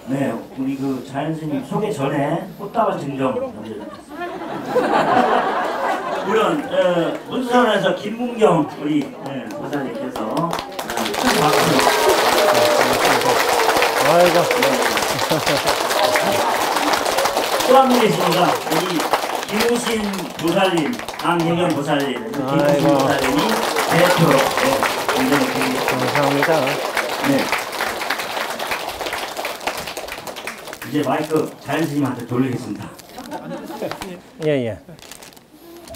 네, 우리 그 자연스님 소개 전에 꽃다발 증정 물론 문수선에서 김문경 우리 보사님께서 큰 박수. 아이고. 또 한 분 계십니다. 우리 김우신 보살님, 강혜경 보살님, 김우신 보살님이 대표로 감사합니다. 네. 이제 마이크 자연스님한테 돌리겠습니다. 예예.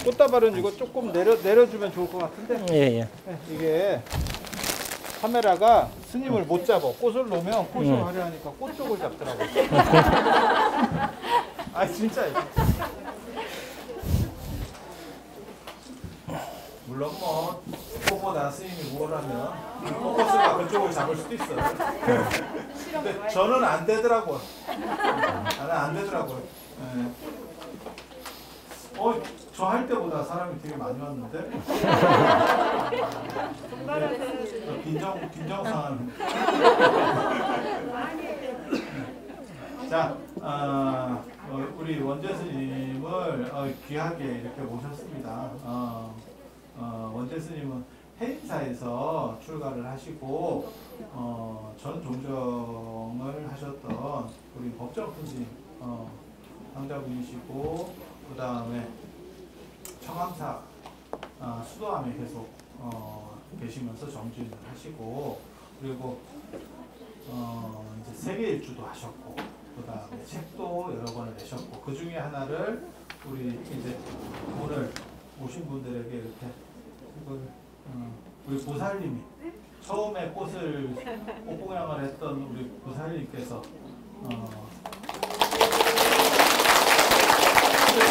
꽃다발은 이거 조금 내려주면 좋을 것 같은데. 예예. 네, 이게 카메라가 스님을 못 잡아. 꽃을 놓으면 꽃을 하려 하니까 꽃 쪽을 잡더라고. 아 진짜. 물론 뭐 꽃보다 스님이 우월하면 꽃보스가 그쪽을 잡을 수도 있어. 근데 저는 안 되더라고. 나는 안 되더라고요. 네. 저 할 때보다 사람이 되게 많이 왔는데. 빈정상한. 자, 우리 원재 스님을 귀하게 이렇게 모셨습니다. 원재 스님은 해인사에서 출가를 하시고 전 종정을 하셨던 우리 법정스님 당자분이시고, 그 다음에 청암사 수도암에 계속 계시면서 정진을 하시고, 그리고 이제 세계 일주도 하셨고, 그 다음에 책도 여러 권을 내셨고, 그 중에 하나를 우리 이제 오늘 오신 분들에게 이렇게 이걸 우리 보살님이 처음에 꽃봉양을 했던 우리 보살님께서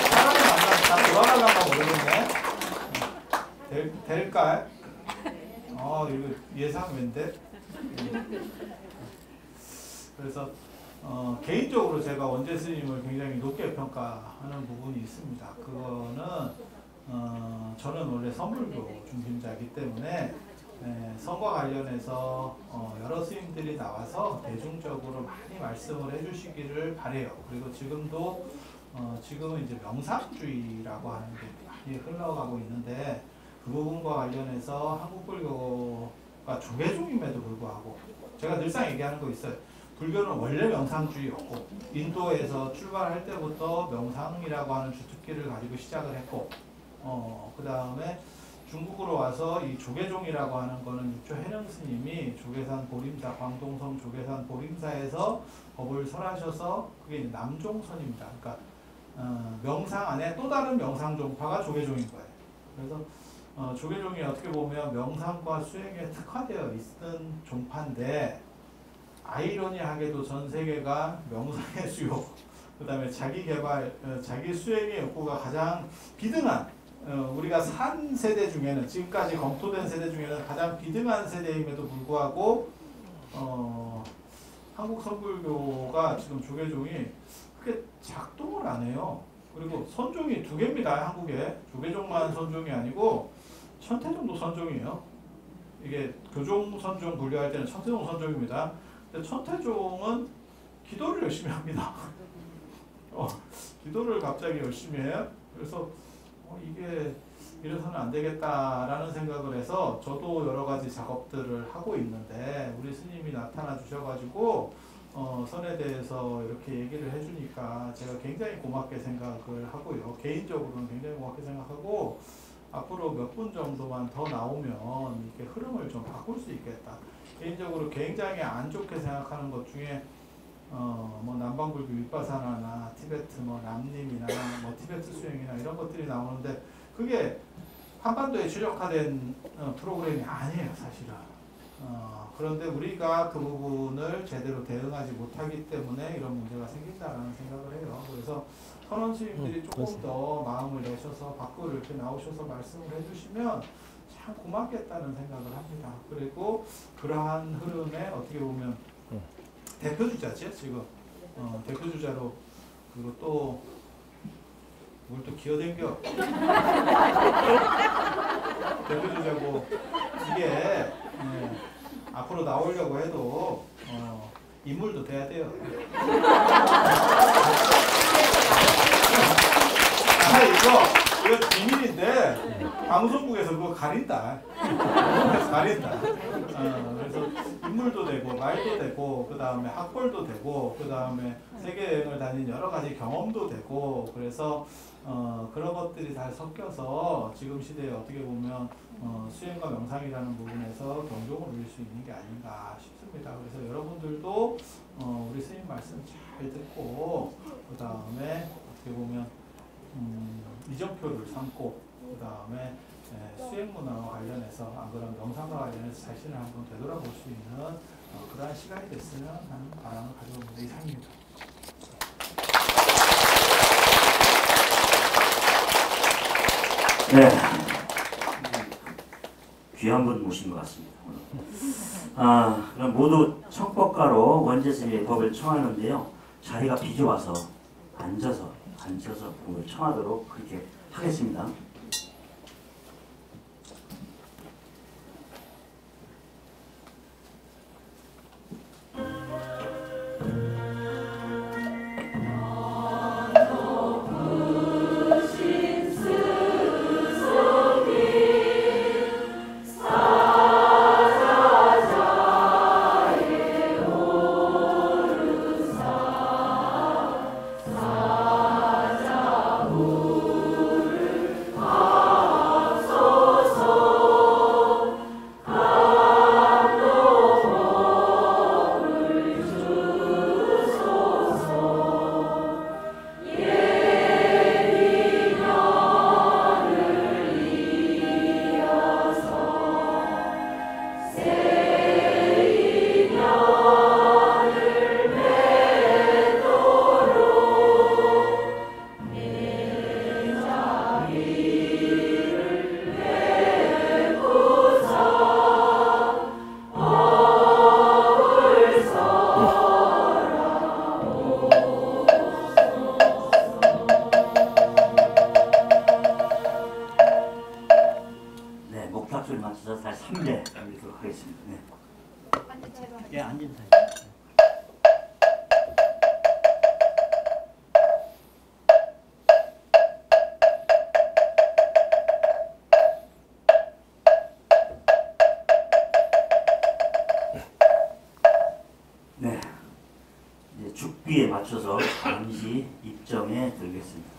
사람을 만나서 다 돌아가려고 모르겠네. 될까? 이거 예상인데. 그래서 개인적으로 제가 원재 스님을 굉장히 높게 평가하는 부분이 있습니다. 그거는 저는 원래 선불교 중심자이기 때문에 선과 관련해서 여러 스님들이 나와서 대중적으로 많이 말씀을 해주시기를 바래요. 그리고 지금은 이제 명상주의라고 하는 게 많이 흘러가고 있는데, 그 부분과 관련해서 한국불교가 조계종임에도 불구하고 제가 늘상 얘기하는 거 있어요. 불교는 원래 명상주의였고, 인도에서 출발할 때부터 명상이라고 하는 주특기를 가지고 시작을 했고, 그 다음에 중국으로 와서 이 조계종이라고 하는 거는 육조 해령 스님이 조계산 보림사, 광동성 조계산 보림사에서 법을 설하셔서 그게 이제 남종선입니다. 그러니까 명상 안에 또 다른 명상 종파가 조계종인 거예요. 그래서 조계종이 어떻게 보면 명상과 수행에 특화되어 있는 종파인데, 아이러니하게도 전 세계가 명상의 수요, 그 다음에 자기 개발, 자기 수행의 욕구가 가장 비등한, 우리가 산 세대 중에는, 지금까지 검토된 세대 중에는 가장 비등한 세대임에도 불구하고 한국 선불교가 지금 조계종이 크게 작동을 안 해요. 그리고 선종이 두 개입니다. 한국에 조계종만 선종이 아니고 천태종도 선종이에요. 이게 교종 선종 분류할 때는 천태종 선종입니다. 근데 천태종은 기도를 열심히 합니다. 기도를 갑자기 열심히 해요. 그래서 이게 이래서는 안 되겠다라는 생각을 해서 저도 여러 가지 작업들을 하고 있는데, 우리 스님이 나타나 주셔가지고 선에 대해서 이렇게 얘기를 해주니까 제가 굉장히 고맙게 생각을 하고요. 개인적으로는 굉장히 고맙게 생각하고, 앞으로 몇 분 정도만 더 나오면 이렇게 흐름을 좀 바꿀 수 있겠다. 개인적으로 굉장히 안 좋게 생각하는 것 중에 뭐 남방불교 윗바사나나 티베트 뭐 남림이나 뭐 티베트 수행이나 이런 것들이 나오는데, 그게 한반도에 최적화된 프로그램이 아니에요, 사실은. 그런데 우리가 그 부분을 제대로 대응하지 못하기 때문에 이런 문제가 생긴다라는 생각을 해요. 그래서 선원 스님들이 조금 더 마음을 내셔서 밖으로 이렇게 나오셔서 말씀을 해주시면 참 고맙겠다는 생각을 합니다. 그리고 그러한 흐름에 어떻게 보면 대표주자죠, 지금. 대표주자로, 그리고 또 뭘 또 기어댕겨. 대표주자고, 이게 앞으로 나오려고 해도 인물도 돼야 돼요. 이거 비밀인데 방송국에서 그거 가린다. 가린다. 그래서 인물도 되고 말도 되고 그 다음에 학벌도 되고 그 다음에 세계 여행을 다닌 여러 가지 경험도 되고 그래서 그런 것들이 다 섞여서 지금 시대에 어떻게 보면 수행과 명상이라는 부분에서 경종을 울릴 수 있는 게 아닌가 싶습니다. 그래서 여러분들도 우리 스님 말씀 잘 듣고 그 다음에 어떻게 보면 이정표를 삼고 그 다음에 수행문화와 관련해서 안 그러면 명상과 관련해서 자신을 한번 되돌아볼 수 있는 그러한 시간이 됐으면 하는 바람을 가져옵니다. 이상입니다. 네, 귀한 분 모신 것 같습니다. 그럼 모두 청법가로 원제스님의 법을 청하는데요. 자리가 비켜와서 앉아서 법을 청하도록 그렇게 하겠습니다. 목탁소리 맞춰서 다시 3대 드리도록 하겠습니다. 네. 예, 앉은 사이. 네, 이제 죽비에 맞춰서 잠시 입정에 들겠습니다.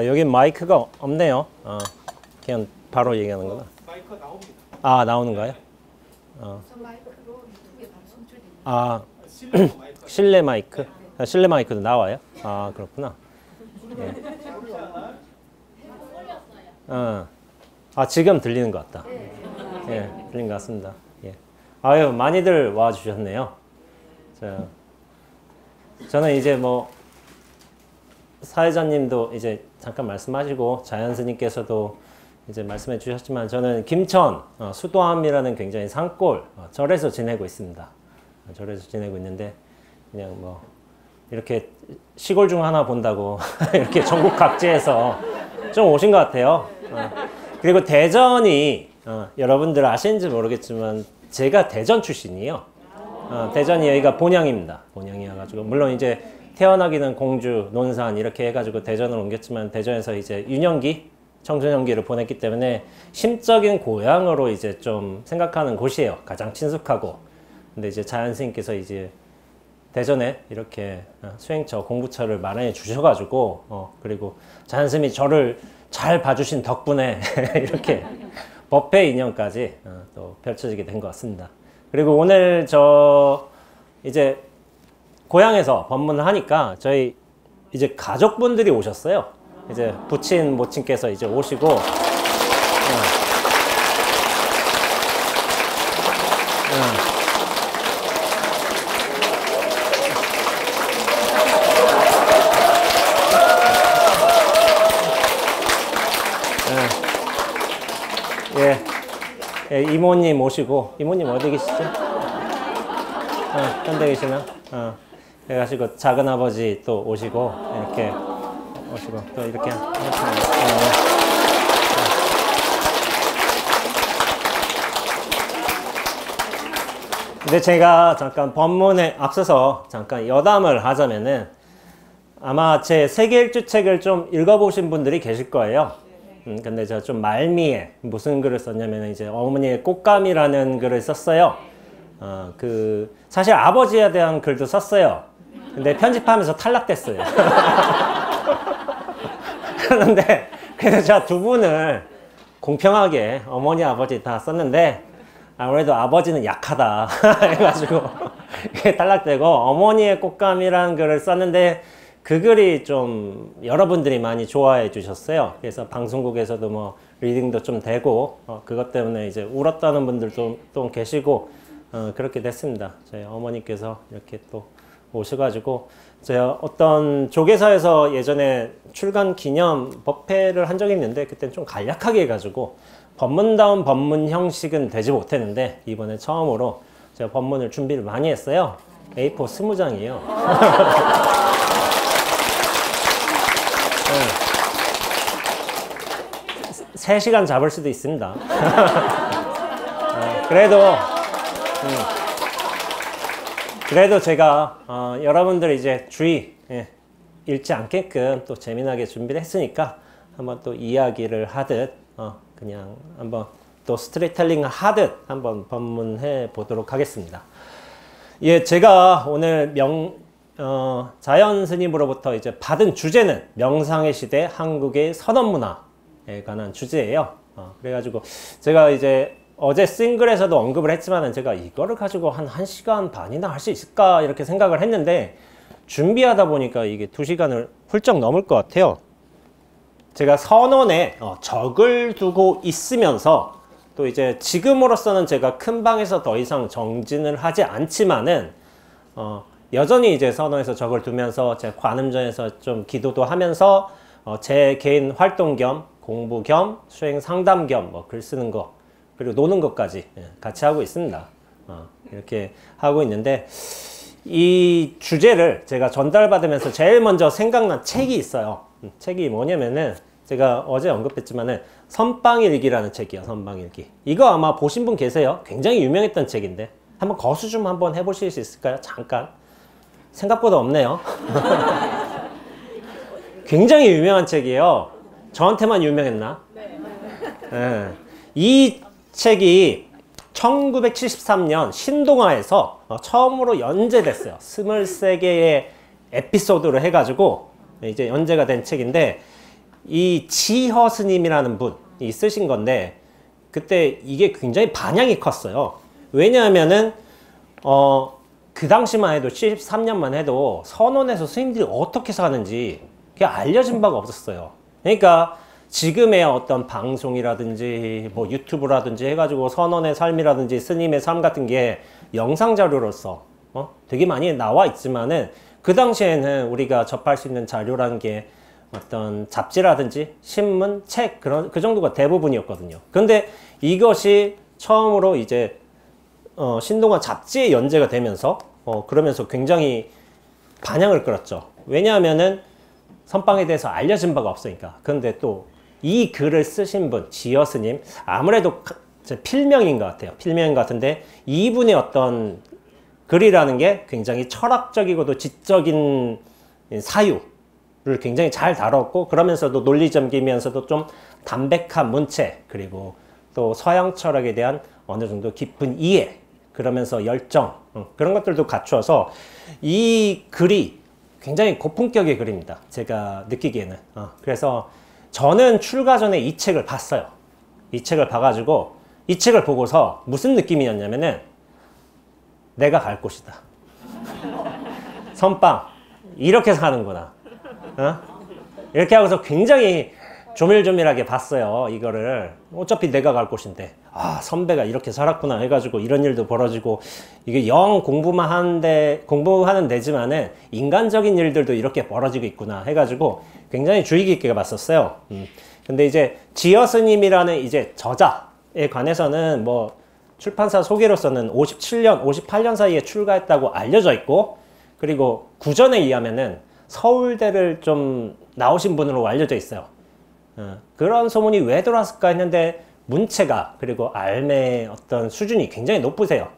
여긴 마이크가 없네요. 그냥 바로 얘기하는구나. 마이크 나옵니다. 아, 나오는가요? 마이크로 유튜브에 바로 송출됩니다. 실내 마이크. 실내 마이크? 실내 마이크도 나와요? 아, 그렇구나. 예. 지금 들리는 것 같다. 예, 들린 것 같습니다. 예. 아유, 많이들 와 주셨네요. 저는 이제 뭐 사회자님도 이제 잠깐 말씀하시고 자연 스님께서도 이제 말씀해 주셨지만 저는 김천 수도암이라는 굉장히 산골 절에서 지내고 있습니다. 절에서 지내고 있는데 그냥 뭐 이렇게 시골 중 하나 본다고 이렇게 전국 각지에서 좀 오신 것 같아요. 그리고 대전이 여러분들 아시는지 모르겠지만 제가 대전 출신이에요. 대전이 여기가 본향입니다. 본향이어가지고 물론 이제 태어나기는 공주, 논산 이렇게 해가지고 대전으로 옮겼지만 대전에서 이제 유년기, 청소년기를 보냈기 때문에 심적인 고향으로 이제 좀 생각하는 곳이에요. 가장 친숙하고. 근데 이제 자연 스님께서 이제 대전에 이렇게 수행처, 공부처를 마련해 주셔가지고 그리고 자연 스님이 저를 잘 봐주신 덕분에 이렇게 법회 인연까지 또 펼쳐지게 된 것 같습니다. 그리고 오늘 저 이제 고향에서 법문을 하니까 저희 이제 가족분들이 오셨어요. 이제 부친 모친께서 이제 오시고 이모님 오시고, 이모님 어디 계시죠? 딴 데 계시나? 그래가지고 작은 아버지 또 오시고, 이렇게 오시고, 또 이렇게. 근데 제가 잠깐 법문에 앞서서 잠깐 여담을 하자면은 아마 제 세계일주 책을 좀 읽어보신 분들이 계실 거예요. 근데 제가 좀 말미에 무슨 글을 썼냐면 이제 어머니의 꽃감이라는 글을 썼어요. 사실 아버지에 대한 글도 썼어요. 근데 편집하면서 탈락됐어요. 그런데 그래서 제가 두 분을 공평하게 어머니 아버지 다 썼는데 아무래도 아버지는 약하다 해가지고 탈락되고 어머니의 꽃감이라는 글을 썼는데 그 글이 좀 여러분들이 많이 좋아해 주셨어요. 그래서 방송국에서도 뭐 리딩도 좀 되고 그것 때문에 이제 울었다는 분들도 또 계시고 그렇게 됐습니다. 저희 어머니께서 이렇게 또 오셔가지고 제가 어떤 조계사에서 예전에 출간 기념 법회를 한 적이 있는데 그때는 좀 간략하게 해가지고 법문다운 법문 형식은 되지 못했는데 이번에 처음으로 제가 법문을 준비를 많이 했어요. A4 20장이에요. 3시간 잡을 수도 있습니다. 그래도 제가 여러분들 이제 주의 잃지 않게끔 또 재미나게 준비를 했으니까 한번 또 이야기를 하듯 그냥 한번 또 스토리텔링을 하듯 한번 법문해 보도록 하겠습니다. 예, 제가 오늘 자연 스님으로부터 이제 받은 주제는 명상의 시대 한국의 선언문화에 관한 주제예요. 그래가지고 제가 이제 어제 싱글에서도 언급을 했지만은 제가 이거를 가지고 한 1시간 반이나 할 수 있을까 이렇게 생각을 했는데 준비하다 보니까 이게 2시간을 훌쩍 넘을 것 같아요. 제가 선언에 적을 두고 있으면서 또 이제 지금으로서는 제가 큰 방에서 더 이상 정진을 하지 않지만은 여전히 이제 선언에서 적을 두면서 제 관음전에서 좀 기도도 하면서 제 개인 활동 겸 공부 겸 수행 상담 겸 뭐 글 쓰는 거 그리고 노는 것까지 같이 하고 있습니다. 이렇게 하고 있는데 이 주제를 제가 전달받으면서 제일 먼저 생각난 책이 있어요. 책이 뭐냐면은 제가 어제 언급했지만은 선방일기라는 책이에요. 선방일기. 이거 아마 보신 분 계세요. 굉장히 유명했던 책인데 한번 거수 좀 한번 해보실 수 있을까요? 잠깐. 생각보다 없네요. 굉장히 유명한 책이에요. 저한테만 유명했나? 네. 이 책이 1973년 신동아에서 처음으로 연재됐어요. 23개의 에피소드로 해가지고 이제 연재가 된 책인데 이 지허 스님이라는 분이 쓰신 건데 그때 이게 굉장히 반향이 컸어요. 왜냐하면은 그 당시만 해도 73년만 해도 선원에서 스님들이 어떻게 사는지 그게 알려진 바가 없었어요. 그러니까 지금의 어떤 방송이라든지 뭐 유튜브라든지 해가지고 선원의 삶이라든지 스님의 삶 같은 게 영상 자료로서 되게 많이 나와 있지만은 그 당시에는 우리가 접할 수 있는 자료라는 게 어떤 잡지라든지 신문, 책 그 정도가 대부분이었거든요. 그런데 이것이 처음으로 이제 신동아 잡지에 연재가 되면서 그러면서 굉장히 반향을 끌었죠. 왜냐하면은 선방에 대해서 알려진 바가 없으니까. 그런데 또 이 글을 쓰신 분, 지허 스님, 아무래도 필명인 것 같아요. 필명인 것 같은데 이분의 어떤 글이라는 게 굉장히 철학적이고도 지적인 사유를 굉장히 잘 다뤘고 그러면서도 논리점기면서도 좀 담백한 문체 그리고 또 서양 철학에 대한 어느 정도 깊은 이해 그러면서 열정 그런 것들도 갖추어서 이 글이 굉장히 고품격의 글입니다. 제가 느끼기에는. 그래서 저는 출가 전에 이 책을 봤어요. 이 책을 봐가지고 이 책을 보고서 무슨 느낌이었냐면은 내가 갈 곳이다. 선방 이렇게 사는구나. 이렇게 하고서 굉장히 조밀조밀하게 봤어요. 이거를 어차피 내가 갈 곳인데 선배가 이렇게 살았구나 해가지고 이런 일도 벌어지고 이게 영 공부하는 데지만은 인간적인 일들도 이렇게 벌어지고 있구나 해가지고 굉장히 주의 깊게 봤었어요. 근데 이제 지허 스님이라는 이제 저자 관해서는 뭐 출판사 소개로서는 57년, 58년 사이에 출가했다고 알려져 있고, 그리고 구전에 의하면은 서울대를 좀 나오신 분으로 알려져 있어요. 그런 소문이 왜 돌았을까 했는데 문체가 그리고 알매의 어떤 수준이 굉장히 높으세요.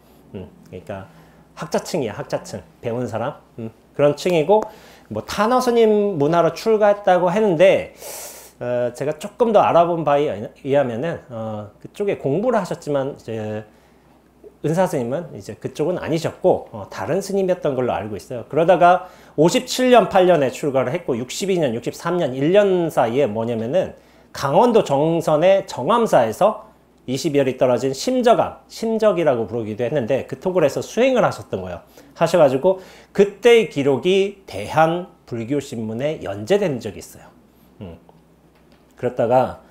그러니까 학자층이야, 학자층. 배운 사람. 그런 층이고, 뭐 탄어 스님 문화로 출가했다고 했는데, 제가 조금 더 알아본 바에 의하면은, 그쪽에 공부를 하셨지만, 이제, 은사 스님은 이제 그쪽은 아니셨고, 다른 스님이었던 걸로 알고 있어요. 그러다가 57년, 8년에 출가를 했고, 62년, 63년, 1년 사이에 뭐냐면은, 강원도 정선의 정암사에서 20열이 떨어진 심적이라고 부르기도 했는데, 그 토굴에서 수행을 하셨던 거예요. 하셔가지고, 그때의 기록이 대한불교신문에 연재된 적이 있어요. 그랬다가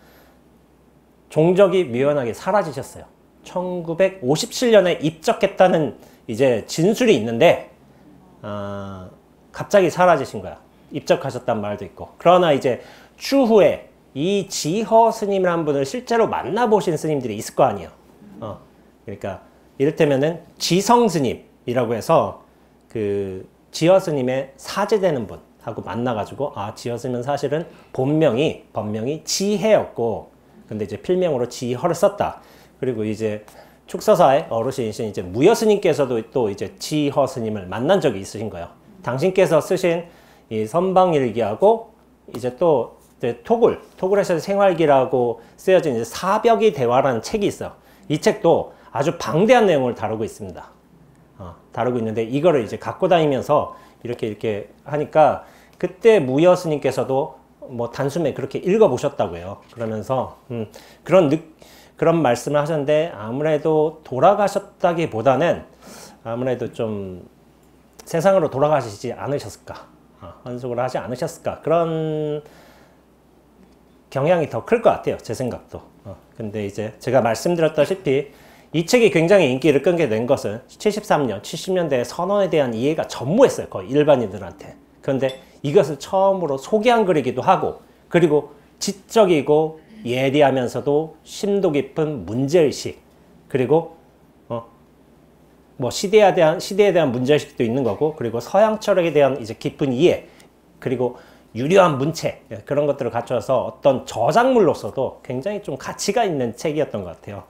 종적이 묘연하게 사라지셨어요. 1957년에 입적했다는 이제 진술이 있는데 갑자기 사라지신 거야. 입적하셨단 말도 있고. 그러나 이제 추후에 이 지허 스님이라는 분을 실제로 만나보신 스님들이 있을 거 아니에요. 그러니까 이를테면은 지성 스님이라고 해서 그 지허 스님의 사제되는 분 하고 만나가지고, 지허 스님은 사실은 본명이 지혜였고, 근데 이제 필명으로 지허를 썼다. 그리고 이제 축서사의 어르신이신 이제 무여 스님께서도 또 이제 지허 스님을 만난 적이 있으신 거예요. 당신께서 쓰신 이 선방일기하고 이제 또 이제 토굴에서의 생활기라고 쓰여진 이제 사벽이 대화라는 책이 있어요. 이 책도 아주 방대한 내용을 다루고 있습니다. 다루고 있는데 이거를 이제 갖고 다니면서 이렇게 하니까 그때 무여 스님께서도 뭐 단숨에 그렇게 읽어보셨다고 해요. 그러면서 그런 말씀을 하셨는데, 아무래도 돌아가셨다기보다는 아무래도 좀 세상으로 돌아가시지 않으셨을까, 환속을 하지 않으셨을까, 그런 경향이 더 클 것 같아요. 제 생각도. 근데 이제 제가 말씀드렸다시피 이 책이 굉장히 인기를 끈게 된 것은 73년, 70년대 선언에 대한 이해가 전무했어요. 거의 일반인들한테. 그런데 이것을 처음으로 소개한 글이기도 하고, 그리고 지적이고 예리하면서도 심도 깊은 문제의식, 그리고 뭐 시대에 대한 문제의식도 있는 거고, 그리고 서양 철학에 대한 이제 깊은 이해, 그리고 유려한 문체, 그런 것들을 갖춰서 어떤 저작물로서도 굉장히 좀 가치가 있는 책이었던 것 같아요.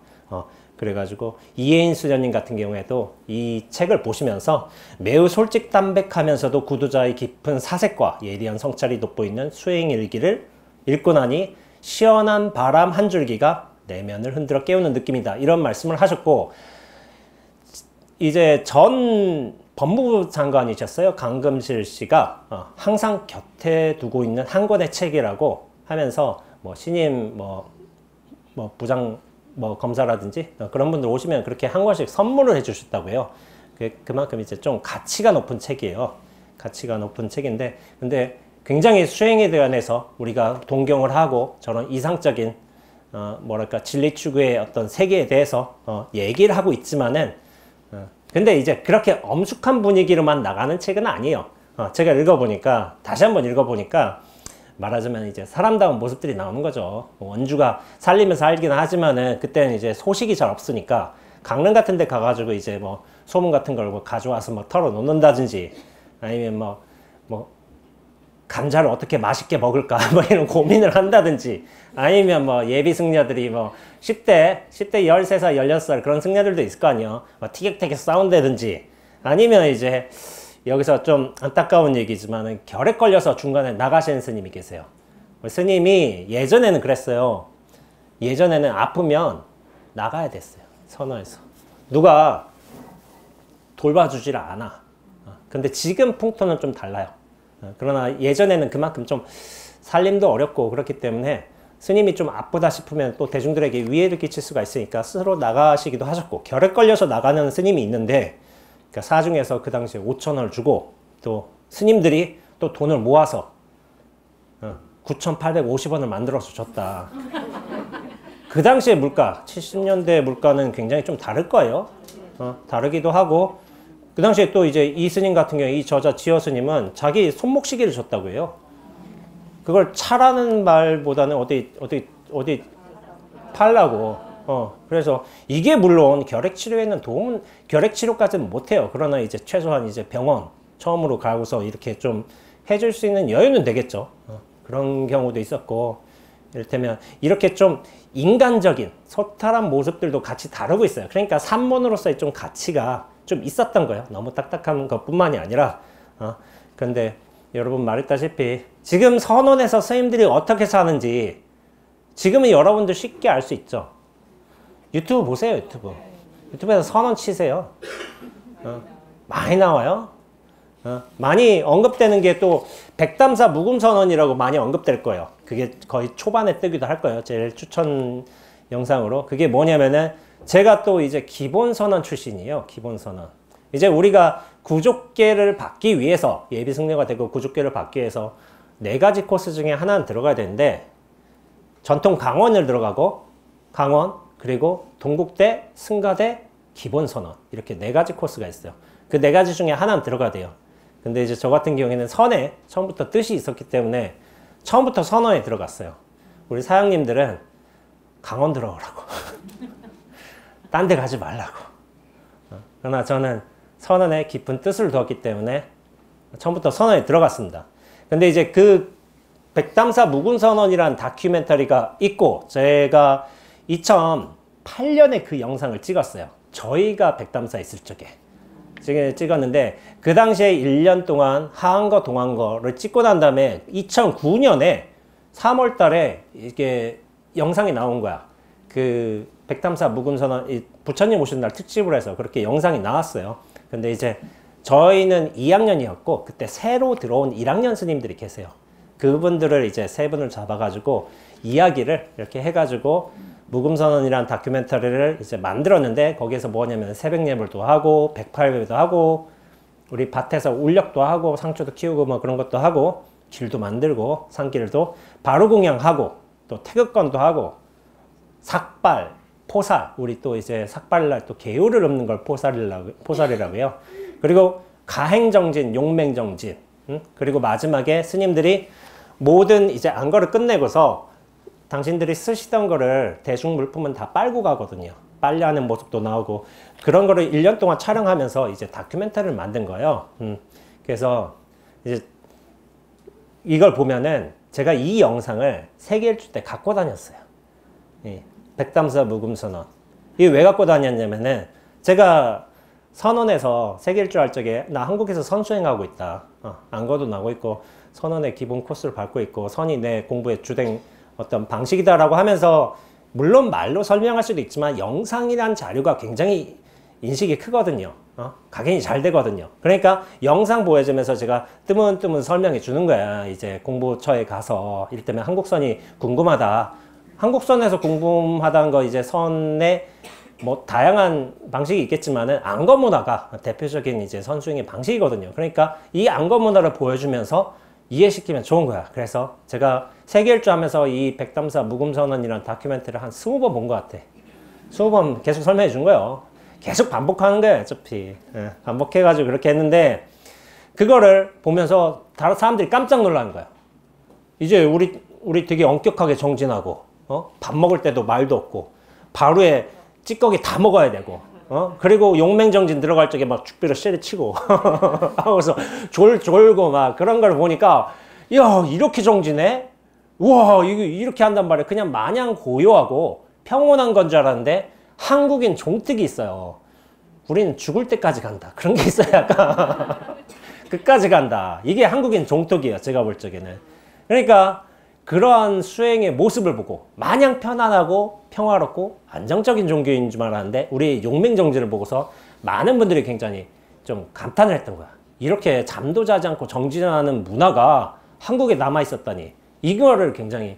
그래가지고 이혜인 수녀님 같은 경우에도 이 책을 보시면서 매우 솔직담백하면서도 구두자의 깊은 사색과 예리한 성찰이 돋보이는 수행일기를 읽고 나니 시원한 바람 한 줄기가 내면을 흔들어 깨우는 느낌이다, 이런 말씀을 하셨고, 이제 전 법무부 장관이셨어요. 강금실 씨가 항상 곁에 두고 있는 한 권의 책이라고 하면서, 뭐 신임 뭐 부장 검사라든지 그런 분들 오시면 그렇게 한 권씩 선물을 해주셨다고 해요. 그만큼 이제 좀 가치가 높은 책이에요. 가치가 높은 책인데, 근데 굉장히 수행에 대해서 우리가 동경을 하고 저런 이상적인 뭐랄까 진리 추구의 어떤 세계에 대해서 얘기를 하고 있지만은, 근데 이제 그렇게 엄숙한 분위기로만 나가는 책은 아니에요. 제가 읽어보니까, 다시 한번 읽어보니까 말하자면 이제 사람다운 모습들이 나오는 거죠. 원주가 살리면서 살긴 하지만은 그때는 이제 소식이 잘 없으니까 강릉 같은 데 가가지고 이제 뭐 소문 같은 걸 뭐 가져와서 뭐 털어놓는다든지, 아니면 뭐 감자를 어떻게 맛있게 먹을까 뭐 이런 고민을 한다든지, 아니면 뭐 예비 승려들이 뭐 10대 13살 16살 그런 승려들도 있을 거 아니에요. 뭐 티격태격 싸운다든지, 아니면 이제 여기서 좀 안타까운 얘기지만 결핵 걸려서 중간에 나가시는 스님이 계세요. 스님이 예전에는 그랬어요. 예전에는 아프면 나가야 됐어요. 선어에서 누가 돌봐주질 않아. 근데 지금 풍토는 좀 달라요. 그러나 예전에는 그만큼 좀 살림도 어렵고 그렇기 때문에 스님이 좀 아프다 싶으면 또 대중들에게 위해를 끼칠 수가 있으니까 스스로 나가시기도 하셨고, 결핵 걸려서 나가는 스님이 있는데, 그러니까 사중에서 그 당시에 5,000원을 주고 또 스님들이 또 돈을 모아서 9,850원을 만들어서 줬다. 그 당시에 물가, 70년대 물가는 굉장히 좀 다를 거예요. 다르기도 하고, 그 당시에 또 이제 이 스님 같은 경우에 이 저자 지어 스님은 자기 손목 시계를 줬다고 해요. 그걸 차라는 말보다는 어디 팔라고 그래서 이게 물론 결핵 치료에는 결핵 치료까지는 못해요. 그러나 이제 최소한 이제 병원 처음으로 가고서 이렇게 좀 해줄 수 있는 여유는 되겠죠. 그런 경우도 있었고, 이를테면 이렇게 좀 인간적인 소탈한 모습들도 같이 다루고 있어요. 그러니까 산문으로서의 좀 가치가 좀 있었던 거예요. 너무 딱딱한 것뿐만이 아니라. 근데 여러분 말했다시피 지금 선원에서 선생님들이 어떻게 사는지 지금은 여러분들 쉽게 알 수 있죠. 유튜브 보세요. 유튜브에서 선원 치세요. 많이 나와요. 많이 언급되는 게 또 백담사 묵음선언이라고 많이 언급될 거예요. 그게 거의 초반에 뜨기도 할 거예요. 제일 추천 영상으로. 그게 뭐냐면은 제가 또 이제 기본선언 출신이에요. 기본선언. 이제 우리가 구족계를 받기 위해서, 예비 승려가 되고 구족계를 받기 위해서 4가지 코스 중에 하나는 들어가야 되는데, 전통 강원을 들어가고, 강원, 그리고 동국대, 승가대, 기본선언, 이렇게 4가지 코스가 있어요. 그 4가지 중에 하나는 들어가야 돼요. 근데 이제 저 같은 경우에는 선에 처음부터 뜻이 있었기 때문에 처음부터 선언에 들어갔어요. 우리 사장님들은 강원 들어오라고. 딴 데 가지 말라고. 그러나 저는 선언에 깊은 뜻을 두었기 때문에 처음부터 선언에 들어갔습니다. 근데 이제 그 백담사 묵은선언이라는 다큐멘터리가 있고, 제가 2008년에 그 영상을 찍었어요. 저희가 백담사 있을 적에 찍었는데, 그 당시에 1년 동안 하한거 동한거를 찍고 난 다음에 2009년에 3월 달에 이게 영상이 나온 거야. 그 백담사 묵은선언, 부처님 오신 날 특집으로 해서 그렇게 영상이 나왔어요. 근데 이제 저희는 2학년이었고 그때 새로 들어온 1학년 스님들이 계세요. 그분들을 이제 3분을 잡아가지고 이야기를 이렇게 해가지고 묵음선언이라는 다큐멘터리를 이제 만들었는데, 거기에서 뭐냐면 새벽 예불도 하고 108배도 하고 우리 밭에서 울력도 하고 상추도 키우고 뭐 그런 것도 하고 길도 만들고 산길도 바로 공양하고 또 태극권도 하고 삭발, 포살, 우리 또 이제 삭발날 또 개요를 읊는 걸 포살이라고 해요. 그리고 가행정진, 용맹정진, 그리고 마지막에 스님들이 모든 이제 안거를 끝내고서 당신들이 쓰시던 거를 대중물품은 다 빨고 가거든요. 빨래하는 모습도 나오고 그런 거를 1년 동안 촬영하면서 이제 다큐멘터리를 만든 거예요. 그래서 이제 이걸 보면은 제가 이 영상을 세계일주 때 갖고 다녔어요. 백담사 묵음선언. 이게 왜 갖고 다녔냐면은 제가 선언에서 세계일주 할 적에 나 한국에서 선수행하고 있다. 안거도 나고 있고 선언의 기본 코스를 밟고 있고 선이 내 공부의 주된 어떤 방식이다라고 하면서 물론 말로 설명할 수도 있지만 영상이란 자료가 굉장히 인식이 크거든요. 각인이 잘 되거든요. 그러니까 영상 보여주면서 제가 뜨문뜨문 설명해 주는 거야. 이제 공부처에 가서 이를테면 한국선이 궁금하다. 한국선에서 궁금하다는 거 이제 선의 뭐 다양한 방식이 있겠지만은 안거 문화가 대표적인 이제 선수행의 방식이거든요. 그러니까 이 안거 문화를 보여주면서 이해시키면 좋은 거야. 그래서 제가 세계일주 하면서 이 백담사 묵음선언이라는 다큐멘터리를 한 20번 본 것 같아. 20번 계속 설명해 준 거예요. 계속 반복하는 거예요, 어차피. 반복해가지고 그렇게 했는데, 그거를 보면서 다른 사람들이 깜짝 놀라는 거야. 이제 우리 되게 엄격하게 정진하고, 밥 먹을 때도 말도 없고, 바로에 찌꺼기 다 먹어야 되고, 그리고 용맹정진 들어갈 적에 막 죽비로 때려치고 하고서 졸고 막 그런 걸 보니까, 야, 이렇게 정진해? 우와, 이렇게 한단 말이야. 그냥 마냥 고요하고 평온한 건 줄 알았는데, 한국인 종특이 있어요. 우리는 죽을 때까지 간다. 그런 게 있어요, 약간. 끝까지 간다. 이게 한국인 종특이에요, 제가 볼 적에는. 그러니까 그러한 수행의 모습을 보고 마냥 편안하고 평화롭고 안정적인 종교인 줄 알았는데, 우리 용맹정진을 보고서 많은 분들이 굉장히 좀 감탄을 했던 거야. 이렇게 잠도 자지 않고 정진하는 문화가 한국에 남아 있었다니. 이거를 굉장히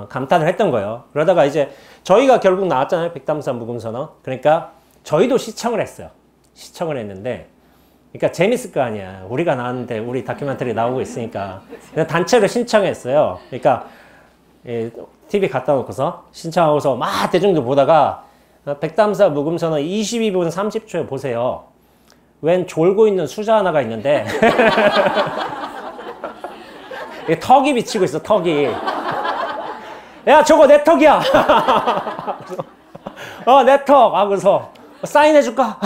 감탄을 했던 거예요. 그러다가 이제 저희가 결국 나왔잖아요. 백담사 묵음선언. 그러니까 저희도 시청을 했어요. 시청을 했는데, 그러니까 재밌을 거 아니야. 우리가 나왔는데 우리 다큐멘터리 나오고 있으니까. 단체로 신청했어요. 그러니까 TV 갖다 놓고서 신청하고서 막 대중들 보다가 백담사 묵음선언 22분 30초에 보세요. 웬 졸고 있는 수자 하나가 있는데 턱이 비치고 있어, 턱이. 야, 저거 내 턱이야. 내 턱! 하고서 사인해줄까?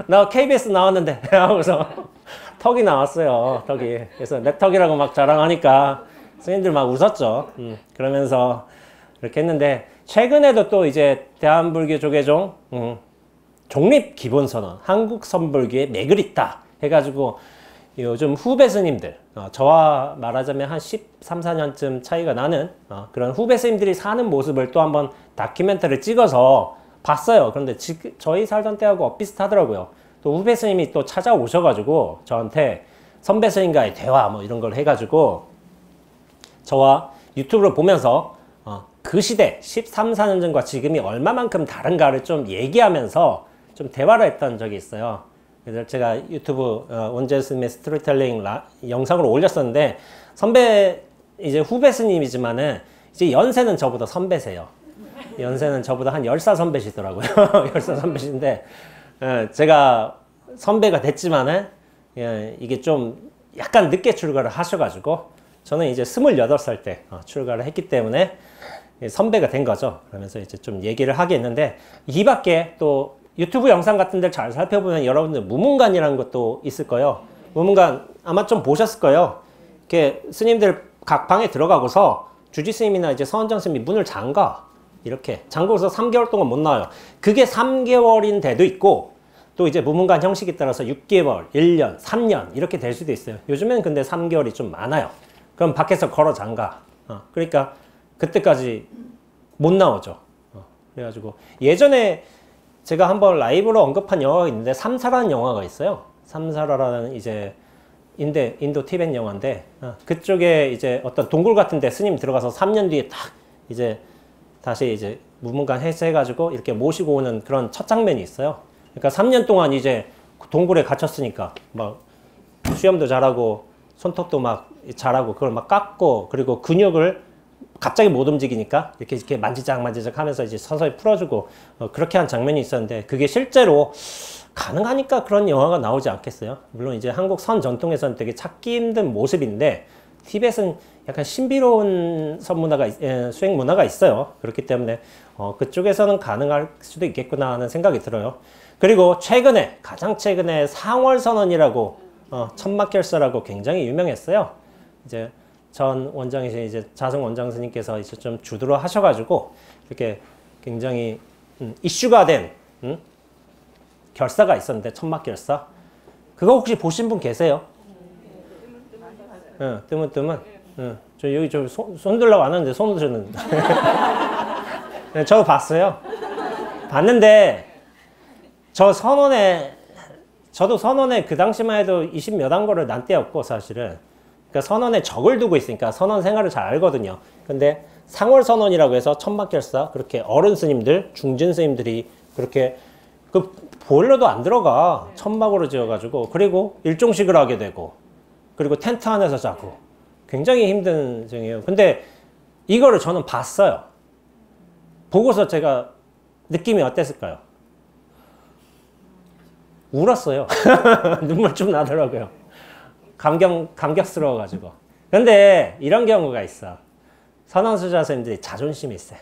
나 KBS 나왔는데 하고서 턱이 나왔어요. 턱이. 그래서 내 턱이라고 막 자랑하니까 스님들 막 웃었죠. 그러면서 이렇게 했는데 최근에도 또 이제 대한불교 조계종 독립기본선언 한국 선불교의 맥을 잇다 해가지고 요즘 후배 스님들 저와 말하자면 한 13, 14년쯤 차이가 나는 그런 후배 스님들이 사는 모습을 또 한번 다큐멘터리를 찍어서 봤어요. 그런데 저희 살던 때하고 엇비슷하더라고요. 또 후배 스님이 또 찾아오셔가지고 저한테 선배 스님과의 대화 뭐 이런 걸 해가지고 저와 유튜브를 보면서 그 시대 13, 14년 전과 지금이 얼마만큼 다른가를 좀 얘기하면서 좀 대화를 했던 적이 있어요. 그래서 제가 유튜브 원재 스님의 스토리텔링 영상으로 올렸었는데 선배 이제 후배 스님이지만은 이제 연세는 저보다 선배세요. 연세는 저보다 한 10살 선배시더라고요. 10살 선배신데 제가 선배가 됐지만은 이게 좀 약간 늦게 출가를 하셔가지고 저는 이제 28살 때 출가를 했기 때문에 선배가 된 거죠. 그러면서 이제 좀 얘기를 하게 했는데 이 밖에 또 유튜브 영상 같은 데를 잘 살펴보면 여러분들 무문관이라는 것도 있을 거예요. 무문관 아마 좀 보셨을 거예요. 이렇게 스님들 각 방에 들어가고서 주지 스님이나 이제 서원장 스님이 문을 잠가. 이렇게 잠그고서 3개월 동안 못 나와요. 그게 3개월인 데도 있고 또 이제 무문관 형식에 따라서 6개월, 1년, 3년 이렇게 될 수도 있어요. 요즘엔 근데 3개월이 좀 많아요. 그럼 밖에서 걸어 잠가. 그러니까 그때까지 못 나오죠. 그래가지고 예전에 제가 한번 라이브로 언급한 영화가 있는데 삼사라는 영화가 있어요. 삼사라라는 이제 인도 티벳 영화인데 그쪽에 이제 어떤 동굴 같은 데 스님 들어가서 3년 뒤에 딱 이제 다시 이제 무문관 해체해가지고 이렇게 모시고 오는 그런 첫 장면이 있어요. 그러니까 3년 동안 이제 동굴에 갇혔으니까 막 수염도 잘하고 손톱도 막 잘하고 그걸 막 깎고 그리고 근육을 갑자기 못 움직이니까 이렇게 만지작 하면서 이제 서서히 풀어주고 그렇게 한 장면이 있었는데 그게 실제로 가능하니까 그런 영화가 나오지 않겠어요? 물론 이제 한국 선 전통에서는 되게 찾기 힘든 모습인데 티벳은 약간 신비로운 수행 문화가 있어요. 그렇기 때문에 그쪽에서는 가능할 수도 있겠구나 하는 생각이 들어요. 그리고 가장 최근에 상월선언이라고 천막결사라고 굉장히 유명했어요. 이제 전 원장이신 이제 자승 원장 스님께서 이제 좀 주도를 하셔가지고 이렇게 굉장히 이슈가 된 결사가 있었는데 천막결사 그거 혹시 보신 분 계세요? 뜨문뜨문. 저 여기 손 들라고 안 하는데 손 드셨는데. 저도 봤어요. 봤는데 저도 선언에 그 당시만 해도 20몇 한 거를 난 때였고 사실은. 그러니까 선언에 적을 두고 있으니까 선언 생활을 잘 알거든요. 근데 상월선언이라고 해서 천막결사 그렇게 어른 스님들, 중진 스님들이 그렇게 그 보일러도 안 들어가. 천막으로 지어가지고 그리고 일종식을 하게 되고 그리고 텐트 안에서 자고 굉장히 힘든 중이에요. 근데 이거를 저는 봤어요. 보고서 제가 느낌이 어땠을까요? 울었어요. 눈물 좀 나더라고요. 감격스러워가지고. 근데 이런 경우가 있어. 선언수자 선생님들이 자존심이 세.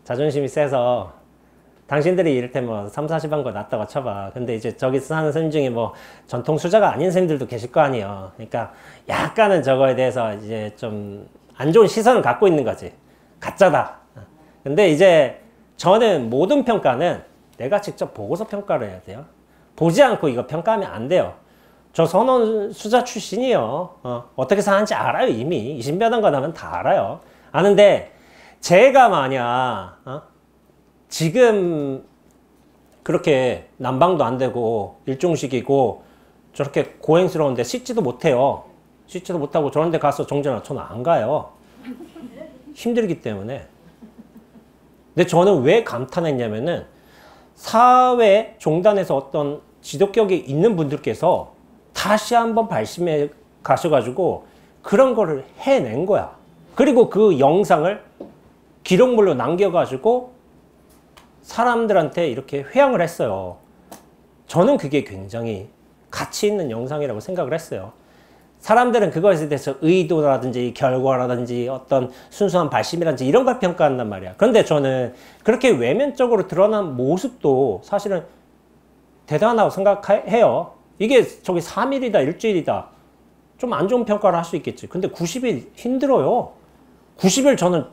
자존심이 세서 당신들이 이를테면 3, 40한 거 낫다고 쳐봐. 근데 이제 저기 사는 선생님 중에 뭐 전통 수자가 아닌 선생님들도 계실 거 아니에요. 그러니까 약간은 저거에 대해서 이제 좀 안 좋은 시선을 갖고 있는 거지. 가짜다. 근데 이제 저는 모든 평가는 내가 직접 보고서 평가를 해야 돼요. 보지 않고 이거 평가하면 안 돼요. 저 선언 수자 출신이에요. 어떻게 사는지 알아요. 이미 20몇 한 거 나면 다 알아요. 아는데 제가 만약 지금 그렇게 난방도 안 되고 일종식이고 저렇게 고행스러운데 씻지도 못해요. 씻지도 못하고 저런 데 가서 정전화 저는 안 가요. 힘들기 때문에. 근데 저는 왜 감탄했냐면은 사회 종단에서 어떤 지도격이 있는 분들께서 다시 한번 발심해 가셔가지고 그런 거를 해낸 거야. 그리고 그 영상을 기록물로 남겨가지고 사람들한테 이렇게 회양을 했어요. 저는 그게 굉장히 가치 있는 영상이라고 생각을 했어요. 사람들은 그것에 대해서 의도라든지 결과라든지 어떤 순수한 발심이라든지 이런 걸 평가한단 말이야. 그런데 저는 그렇게 외면적으로 드러난 모습도 사실은 대단하다고 생각해요. 이게 저기 3일이다, 일주일이다. 좀 안 좋은 평가를 할 수 있겠지. 근데 90일 힘들어요. 90일 저는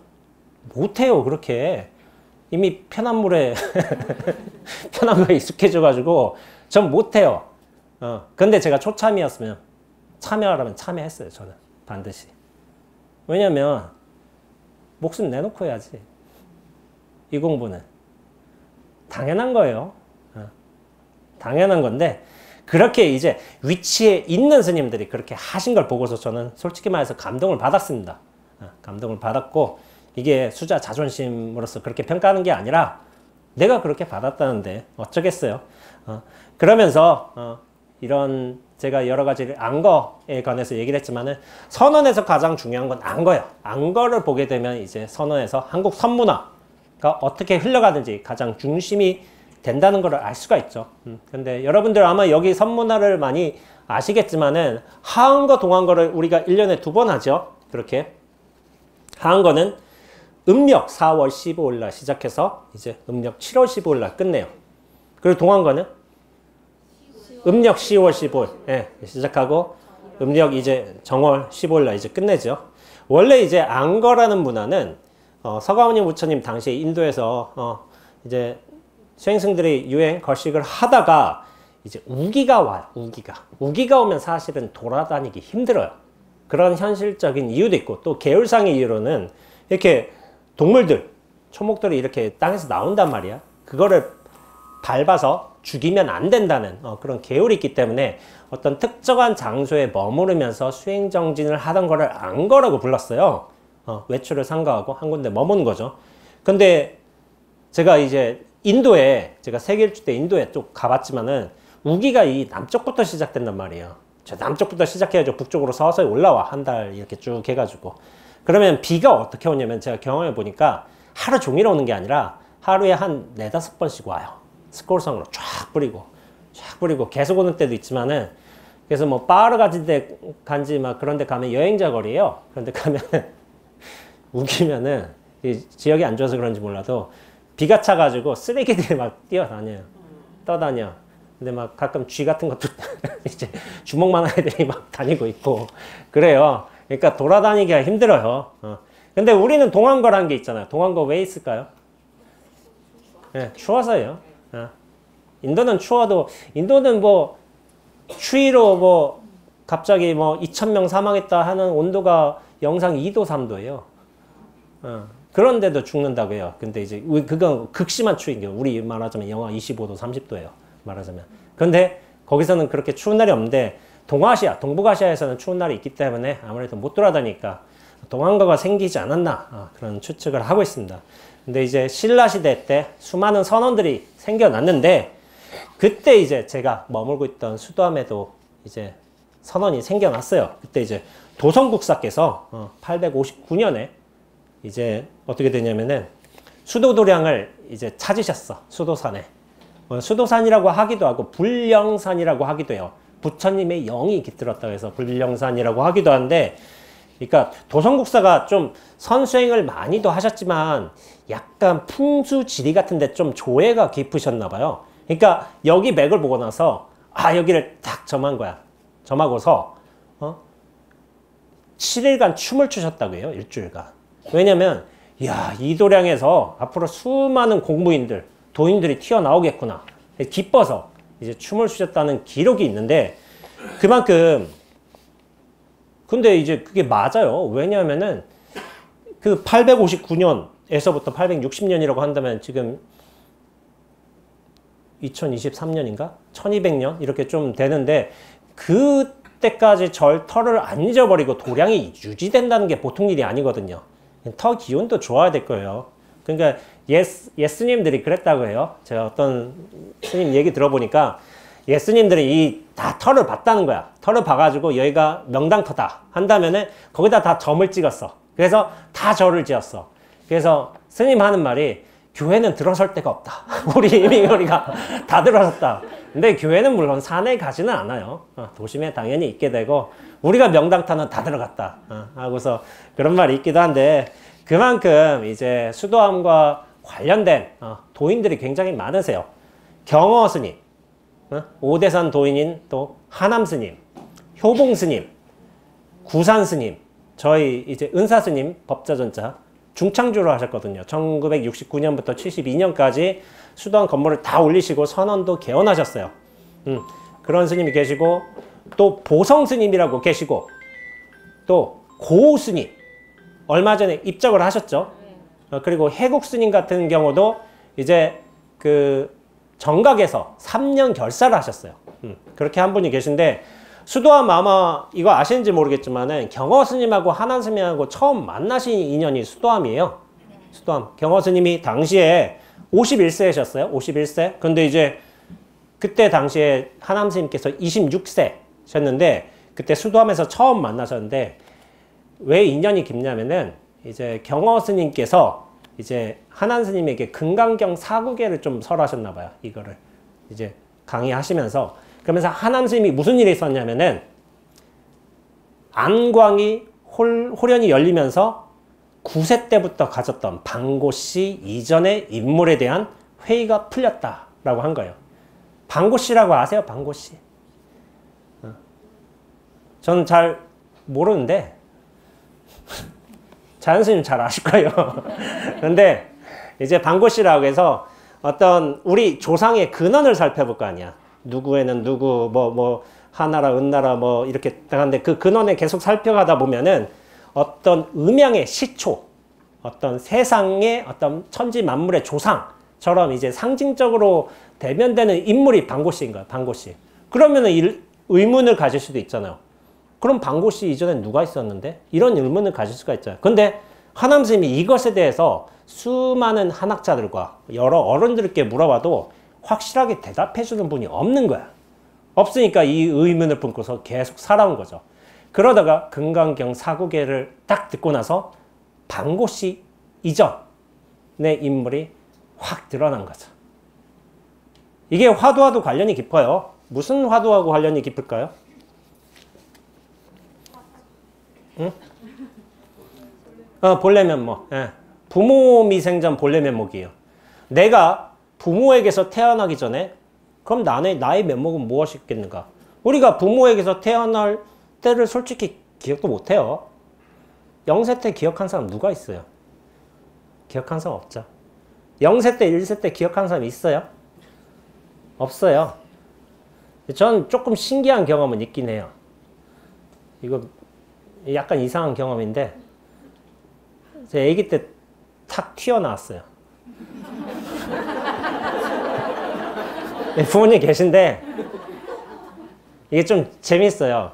못해요, 그렇게. 이미 편한 물에, 편한 거에 익숙해져가지고, 전 못해요. 근데 제가 초참이었으면, 참여하라면 참여했어요, 저는. 반드시. 왜냐면, 목숨 내놓고 해야지. 이 공부는. 당연한 거예요. 당연한 건데, 그렇게 이제 위치에 있는 스님들이 그렇게 하신 걸 보고서 저는 솔직히 말해서 감동을 받았습니다. 감동을 받았고, 이게 수자 자존심으로서 그렇게 평가하는 게 아니라 내가 그렇게 받았다는데 어쩌겠어요. 그러면서 이런 제가 여러 가지 안거에 관해서 얘기를 했지만은 선언에서 가장 중요한 건 안거예요. 안거를 보게 되면 이제 선언에서 한국 선문화가 어떻게 흘러가는지 가장 중심이 된다는 걸 알 수가 있죠. 근데 여러분들 아마 여기 선문화를 많이 아시겠지만은 하한거 동한거를 우리가 1년에 2번 하죠. 그렇게 하한거는 음력 4월 15일 날 시작해서 이제 음력 7월 15일 날 끝내요. 그리고 동한거는 음력 10월 15일 예, 시작하고 음력 이제 정월 15일 날 이제 끝내죠. 원래 이제 안거라는 문화는 서가모니 부처님 당시에 인도에서 이제 수행승들이 유행 걸식을 하다가 이제 우기가 와요. 우기가 오면 사실은 돌아다니기 힘들어요. 그런 현실적인 이유도 있고 또 계율상의 이유로는 이렇게 동물들, 초목들이 이렇게 땅에서 나온단 말이야. 그거를 밟아서 죽이면 안 된다는 그런 계율이 있기 때문에 어떤 특정한 장소에 머무르면서 수행정진을 하던 거를 안거라고 불렀어요. 외출을 삼가하고 한 군데 머무는 거죠. 근데 제가 이제 인도에, 제가 세계 일주 때 인도에 쭉 가봤지만은 우기가 이 남쪽부터 시작된단 말이에요. 저 남쪽부터 시작해야죠. 북쪽으로 서서히 올라와. 한 달 이렇게 쭉 해가지고. 그러면 비가 어떻게 오냐면 제가 경험해 보니까 하루 종일 오는 게 아니라 하루에 한 4-5번씩 와요. 스콜성으로 쫙 뿌리고 계속 오는 때도 있지만은 그래서 뭐 빠르 간지 막 그런 데 가면 여행자 거리예요. 그런데 가면 우기면은 지역이 안 좋아서 그런지 몰라도 비가 차가지고 쓰레기들이 막 뛰어다녀요. 떠다녀. 근데 막 가끔 쥐 같은 것도 이제 주먹만한 애들이 막 다니고 있고 그래요. 그러니까 돌아다니기가 힘들어요. 근데 우리는 동한거라는 게 있잖아요. 동한거 왜 있을까요? 네, 추워서요. 인도는 추워도 인도는 뭐 추위로 뭐 갑자기 뭐 2,000명 사망했다 하는 온도가 영상 2도 3도예요. 그런데도 죽는다고 해요. 근데 이제 그건 극심한 추위인 게 우리 말하자면 영하 25도 30도예요. 말하자면. 그런데 거기서는 그렇게 추운 날이 없는데 동아시아, 동북아시아에서는 추운 날이 있기 때문에 아무래도 못 돌아다니까 동한거가 생기지 않았나 그런 추측을 하고 있습니다. 근데 이제 신라 시대 때 수많은 선원들이 생겨났는데 그때 이제 제가 머물고 있던 수도함에도 이제 선원이 생겨났어요. 그때 이제 도성국사께서 859년에 이제 어떻게 되냐면은 수도도량을 이제 찾으셨어. 수도산에. 수도산이라고 하기도 하고 불령산이라고 하기도 해요. 부처님의 영이 깃들었다고 해서 불령산이라고 하기도 한데 그러니까 도성국사가 좀 선수행을 많이도 하셨지만 약간 풍수지리 같은데 좀 조예가 깊으셨나 봐요. 그러니까 여기 맥을 보고 나서 여기를 딱 점한 거야. 점하고서 7일간 춤을 추셨다고 해요. 일주일간. 왜냐면 이 도량에서 앞으로 수많은 공부인들, 도인들이 튀어나오겠구나. 기뻐서 이제 춤을 추셨다는 기록이 있는데 그만큼 근데 이제 그게 맞아요. 왜냐하면은 그 859년에서부터 860년이라고 한다면 지금 2023년인가? 1200년? 이렇게 좀 되는데 그때까지 터를 안 잊어버리고 도량이 유지된다는 게 보통 일이 아니거든요. 터 기운도 좋아야 될 거예요. 그러니까 예스님들이 그랬다고 해요. 제가 어떤 스님 얘기 들어보니까 예스님들이 다 터를 봤다는 거야. 터를 봐가지고 여기가 명당터다 한다면은 거기다 다 점을 찍었어. 그래서 다 절을 지었어. 그래서 스님 하는 말이 교회는 들어설 데가 없다. 우리가 다 들어섰다. 근데 교회는 물론 산에 가지는 않아요. 도심에 당연히 있게 되고 우리가 명당타는 다 들어갔다 하고서 그런 말이 있기도 한데 그만큼 이제 수도함과 관련된 도인들이 굉장히 많으세요. 경어 스님, 오대산 도인인 또 하남 스님, 효봉 스님, 구산 스님, 저희 이제 은사 스님 법자전자 중창주로 하셨거든요. 1969년부터 72년까지 수도원 건물을 다 올리시고 선원도 개원하셨어요. 그런 스님이 계시고 또 보성 스님이라고 계시고 또 고우 스님 얼마 전에 입적을 하셨죠. 그리고 해국 스님 같은 경우도 이제 그 정각에서 3년 결사를 하셨어요. 그렇게 한 분이 계신데 수도함 아마 이거 아시는지 모르겠지만은 경어 스님하고 하남 스님하고 처음 만나신 인연이 수도함이에요. 수도함. 경어 스님이 당시에 51세셨어요. 51세. 근데 이제 그때 당시에 하남 스님께서 26세셨는데 그때 수도함에서 처음 만나셨는데 왜 인연이 깊냐면은 이제 경어 스님께서 이제 하남 스님에게 금강경 사구계를 좀 설하셨나 봐요. 이거를 이제 강의하시면서 그러면서 하남 스님이 무슨 일이 있었냐면은 안광이 호련이 열리면서 9세 때부터 가졌던 방고씨 이전의 인물에 대한 회의가 풀렸다라고 한 거예요. 방고씨라고 아세요? 방고씨. 저는 잘 모르는데 자연 스님 잘 아실 거예요. 근데 이제 방고씨라고 해서 어떤 우리 조상의 근원을 살펴볼 거 아니야. 누구에는 누구 뭐 하나라 은나라 뭐 이렇게 하는데 그 근원에 계속 살펴가다 보면은 어떤 음양의 시초, 어떤 세상의 어떤 천지 만물의 조상처럼 이제 상징적으로 대변되는 인물이 방고씨인 거야. 방고씨. 그러면은 의문을 가질 수도 있잖아요. 그럼 방고씨 이전에 누가 있었는데? 이런 의문을 가질 수가 있잖아요. 근데 하남 스님이 이것에 대해서 수많은 한학자들과 여러 어른들께 물어봐도 확실하게 대답해 주는 분이 없는 거야. 없으니까 이 의문을 품고서 계속 살아온 거죠. 그러다가 금강경 사구계를 딱 듣고 나서 방고씨 이전의 인물이 확 드러난 거죠. 이게 화두와도 관련이 깊어요. 무슨 화두하고 관련이 깊을까요? 응? 본래 면목. 예. 부모 미생전 본래 면목이에요. 내가 부모에게서 태어나기 전에 그럼 나의 면목은 무엇이겠는가? 우리가 부모에게서 태어날 때를 솔직히 기억도 못해요. 0세 때 기억한 사람 누가 있어요? 기억한 사람 없죠. 0세 때, 1세 때 기억한 사람 있어요? 없어요. 전 조금 신기한 경험은 있긴 해요. 이거 약간 이상한 경험인데 제 아기 때 탁 튀어나왔어요. 부모님 계신데 이게 좀 재밌어요.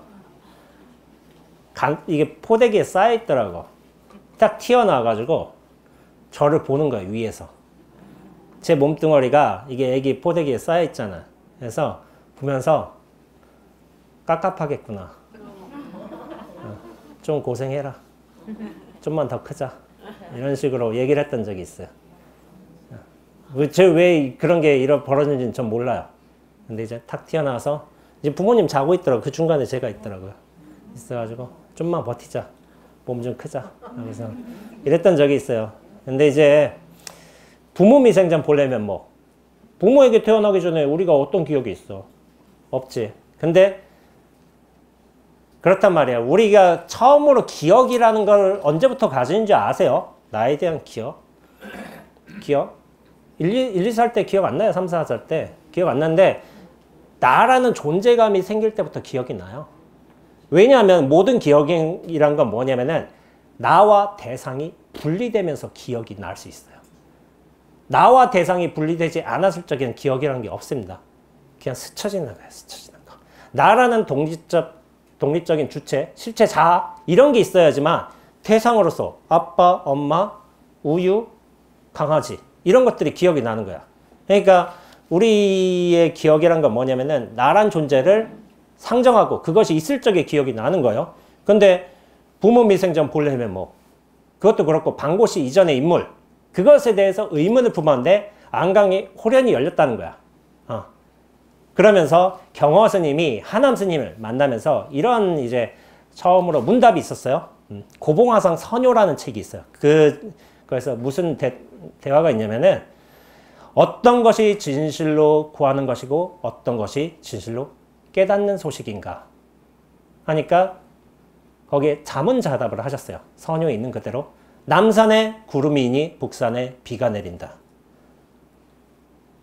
이게 포대기에 쌓여있더라고. 딱 튀어나와가지고 저를 보는 거예요. 위에서. 제 몸뚱어리가 이게 애기 포대기에 쌓여있잖아. 그래서 보면서 깝깝하겠구나. 좀 고생해라. 좀만 더 크자. 이런 식으로 얘기를 했던 적이 있어요. 왜 그런 게 벌어지는지는 전 몰라요. 근데 이제 탁 튀어나와서 이제 부모님 자고 있더라고요. 그 중간에 제가 있더라고요. 있어가지고 좀만 버티자. 몸 좀 크자. 그래서 이랬던 적이 있어요. 근데 이제 부모 미생전 본래 면목. 부모에게 태어나기 전에 우리가 어떤 기억이 있어? 없지. 근데 그렇단 말이야. 우리가 처음으로 기억이라는 걸 언제부터 가지는지 아세요? 나에 대한 기억? 기억? 1, 2살 때 기억 안 나요? 3, 4살 때. 기억 안 나는데 나라는 존재감이 생길 때부터 기억이 나요. 왜냐하면 모든 기억이란 건 뭐냐면은 나와 대상이 분리되면서 기억이 날 수 있어요. 나와 대상이 분리되지 않았을 적에는 기억이라는 게 없습니다. 그냥 스쳐지는 거예요. 스쳐지는 거. 나라는 독립적인 주체, 실체, 자아 이런 게 있어야지만 대상으로서 아빠, 엄마, 우유, 강아지 이런 것들이 기억이 나는 거야. 그러니까 우리의 기억이란 건 뭐냐면은 나란 존재를 상정하고 그것이 있을 적에 기억이 나는 거예요. 근데 부모 미생전 본래 면목 그것도 그렇고 방고씨 이전의 인물 그것에 대해서 의문을 품었는데 안강이 호련히 열렸다는 거야. 그러면서 경허 스님이 하남 스님을 만나면서 이런 이제 처음으로 문답이 있었어요. 고봉화상 선효라는 책이 있어요. 그래서 무슨 대화가 있냐면은 어떤 것이 진실로 구하는 것이고 어떤 것이 진실로 깨닫는 소식인가 하니까 거기에 자문자답을 하셨어요. 선효에 있는 그대로 남산에 구름이 있니 북산에 비가 내린다.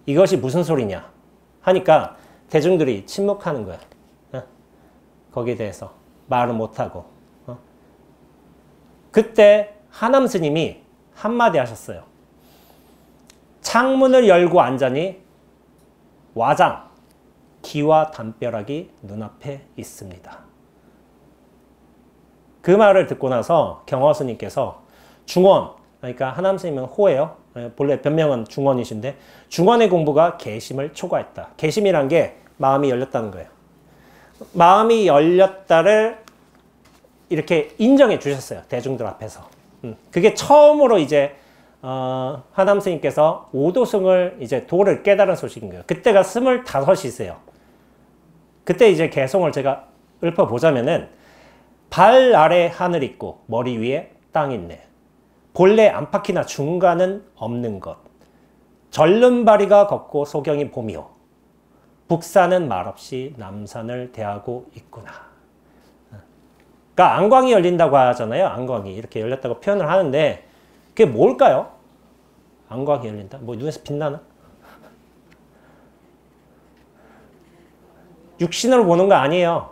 이것이 무슨 소리냐 하니까 대중들이 침묵하는 거야. 거기에 대해서 말을 못하고. 그때 하남 스님이 한마디 하셨어요. 창문을 열고 앉자니 와장, 기와 담벼락이 눈앞에 있습니다. 그 말을 듣고 나서 경허 스님께서 중원, 그러니까 하남 스님은 호예요. 본래 변명은 중원이신데 중원의 공부가 개심을 초과했다. 개심이란 게 마음이 열렸다는 거예요. 마음이 열렸다를 이렇게 인정해 주셨어요. 대중들 앞에서. 그게 처음으로 이제 하남 스님께서 오도승을 이제 도를 깨달은 소식인 거예요. 그때가 25이세요. 그때 이제 개송을 제가 읊어보자면은 발 아래 하늘 있고 머리 위에 땅 있네. 본래 안팎이나 중간은 없는 것. 절름발이가 걷고 소경이 봄이요. 북산은 말없이 남산을 대하고 있구나. 그러니까 안광이 열린다고 하잖아요. 안광이 이렇게 열렸다고 표현을 하는데 그게 뭘까요? 안광이 열린다? 뭐 눈에서 빛나나? 육신으로 보는 거 아니에요.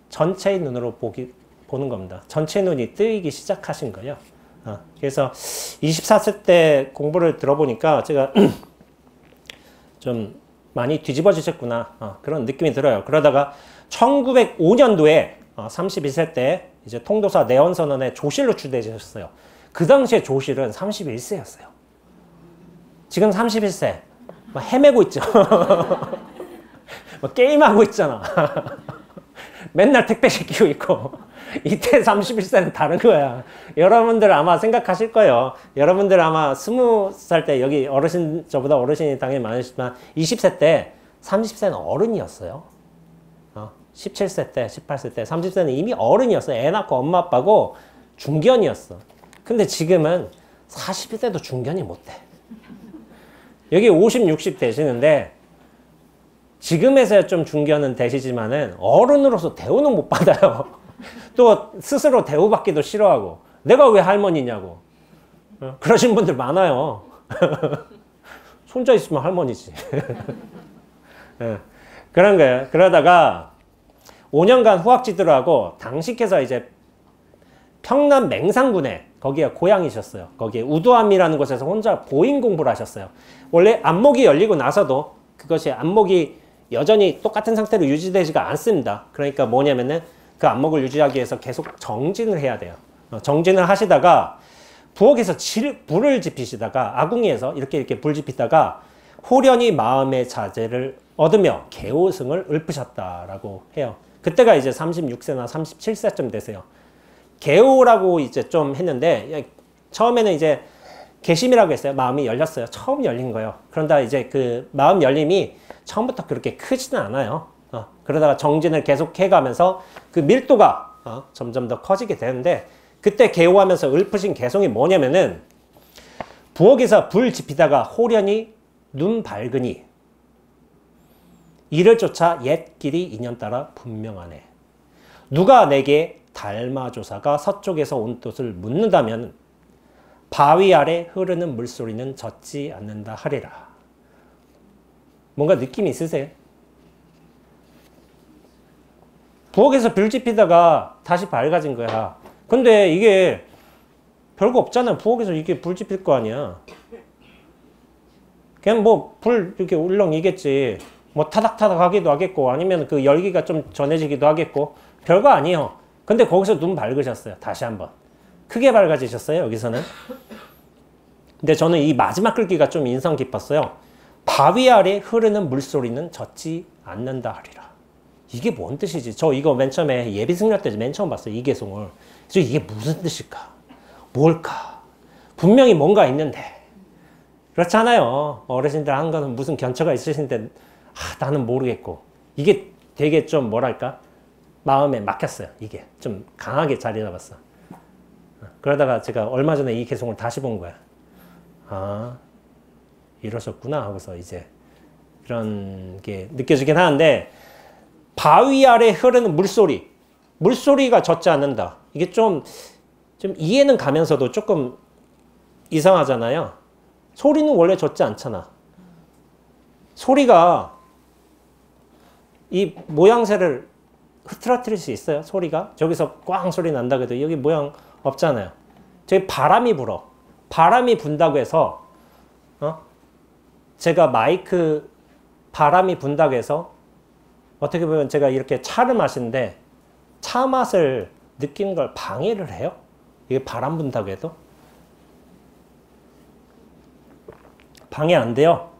전체의 눈으로 보는 겁니다. 전체 눈이 뜨이기 시작하신 거예요. 그래서 24세 때 공부를 들어보니까 제가 좀 많이 뒤집어지셨구나 그런 느낌이 들어요. 그러다가 1905년도에 31세 때 이제 통도사 내원선언에 조실로 추대되셨어요. 그 당시에 조실은 31세였어요. 지금 31세 막 헤매고 있죠. 막 게임하고 있잖아. 맨날 택배 시키고 있고. 이때 31세는 다른 거야. 여러분들 아마 생각하실 거예요. 여러분들 아마 20살 때 여기 어르신, 저보다 어르신이 당연히 많으시지만 20세 때 30세는 어른이었어요. 17세 때, 18세 때, 30세는 이미 어른이었어요. 애 낳고 엄마 아빠고 중견이었어. 근데 지금은 40세도 중견이 못 돼. 여기 50, 60 되시는데 지금에서야 좀 중견은 되시지만은 어른으로서 대우는 못 받아요. 또 스스로 대우받기도 싫어하고 내가 왜 할머니냐고 그러신 분들 많아요. 손자 있으면 할머니지. 그런 거예요. 그러다가 5년간 후학지들하고 당시께서 이제 평남 맹산군에 거기가 고향이셨어요. 거기에 우두암이라는 곳에서 혼자 보인 공부를 하셨어요. 원래 안목이 열리고 나서도 그것이 안목이 여전히 똑같은 상태로 유지되지가 않습니다. 그러니까 뭐냐면은 그 안목을 유지하기 위해서 계속 정진을 해야 돼요. 정진을 하시다가 부엌에서 불을 지피시다가 아궁이에서 이렇게 불 지피다가 호련히 마음의 자제를 얻으며 개오승을 읊으셨다라고 해요. 그때가 이제 36세나 37세쯤 되세요. 개오라고 이제 좀 했는데 처음에는 이제 개심이라고 했어요. 마음이 열렸어요. 처음 열린 거예요. 그런다 이제 그 마음 열림이 처음부터 그렇게 크지는 않아요. 그러다가 정진을 계속 해가면서 그 밀도가 점점 더 커지게 되는데 그때 개오하면서 읊으신 개성이 뭐냐면은 부엌에서 불 지피다가 호련히 눈 밝으니 이를 쫓아 옛 길이 인연 따라 분명하네. 누가 내게 달마조사가 서쪽에서 온 뜻을 묻는다면 바위 아래 흐르는 물소리는 젖지 않는다 하리라. 뭔가 느낌이 있으세요? 부엌에서 불 지피다가 다시 밝아진 거야. 근데 이게 별거 없잖아. 부엌에서 이게 불 지필 거 아니야. 그냥 뭐 불 이렇게 울렁이겠지. 뭐 타닥타닥 하기도 하겠고 아니면 그 열기가 좀 전해지기도 하겠고 별거 아니에요. 근데 거기서 눈 밝으셨어요. 다시 한번. 크게 밝아지셨어요. 여기서는. 근데 저는 이 마지막 글귀가 좀 인상 깊었어요. 바위 아래 흐르는 물소리는 젖지 않는다 하리라. 이게 뭔 뜻이지? 저 이거 맨 처음에 예비승려 때 맨 처음 봤어요. 이 개송을. 그래서 이게 무슨 뜻일까? 뭘까? 분명히 뭔가 있는데. 그렇잖아요. 어르신들 한 거는 무슨 견처가 있으신데 나는 모르겠고 이게 되게 좀 뭐랄까 마음에 막혔어요. 이게 좀 강하게 자리 잡았어. 그러다가 제가 얼마 전에 이 개송을 다시 본 거야. 아 이러셨구나 하고서 이제 이런 게 느껴지긴 하는데 바위 아래 흐르는 물소리가 젖지 않는다. 이게 좀 이해는 가면서도 조금 이상하잖아요. 소리는 원래 젖지 않잖아. 소리가 이 모양새를 흐트러뜨릴 수 있어요? 소리가? 저기서 꽝 소리 난다고 해도 여기 모양 없잖아요. 저기 바람이 불어. 바람이 분다고 해서 제가 마이크 바람이 분다고 해서 어떻게 보면 제가 이렇게 차를 마시는데 차 맛을 느끼는 걸 방해를 해요? 이게 바람 분다고 해도? 방해 안 돼요.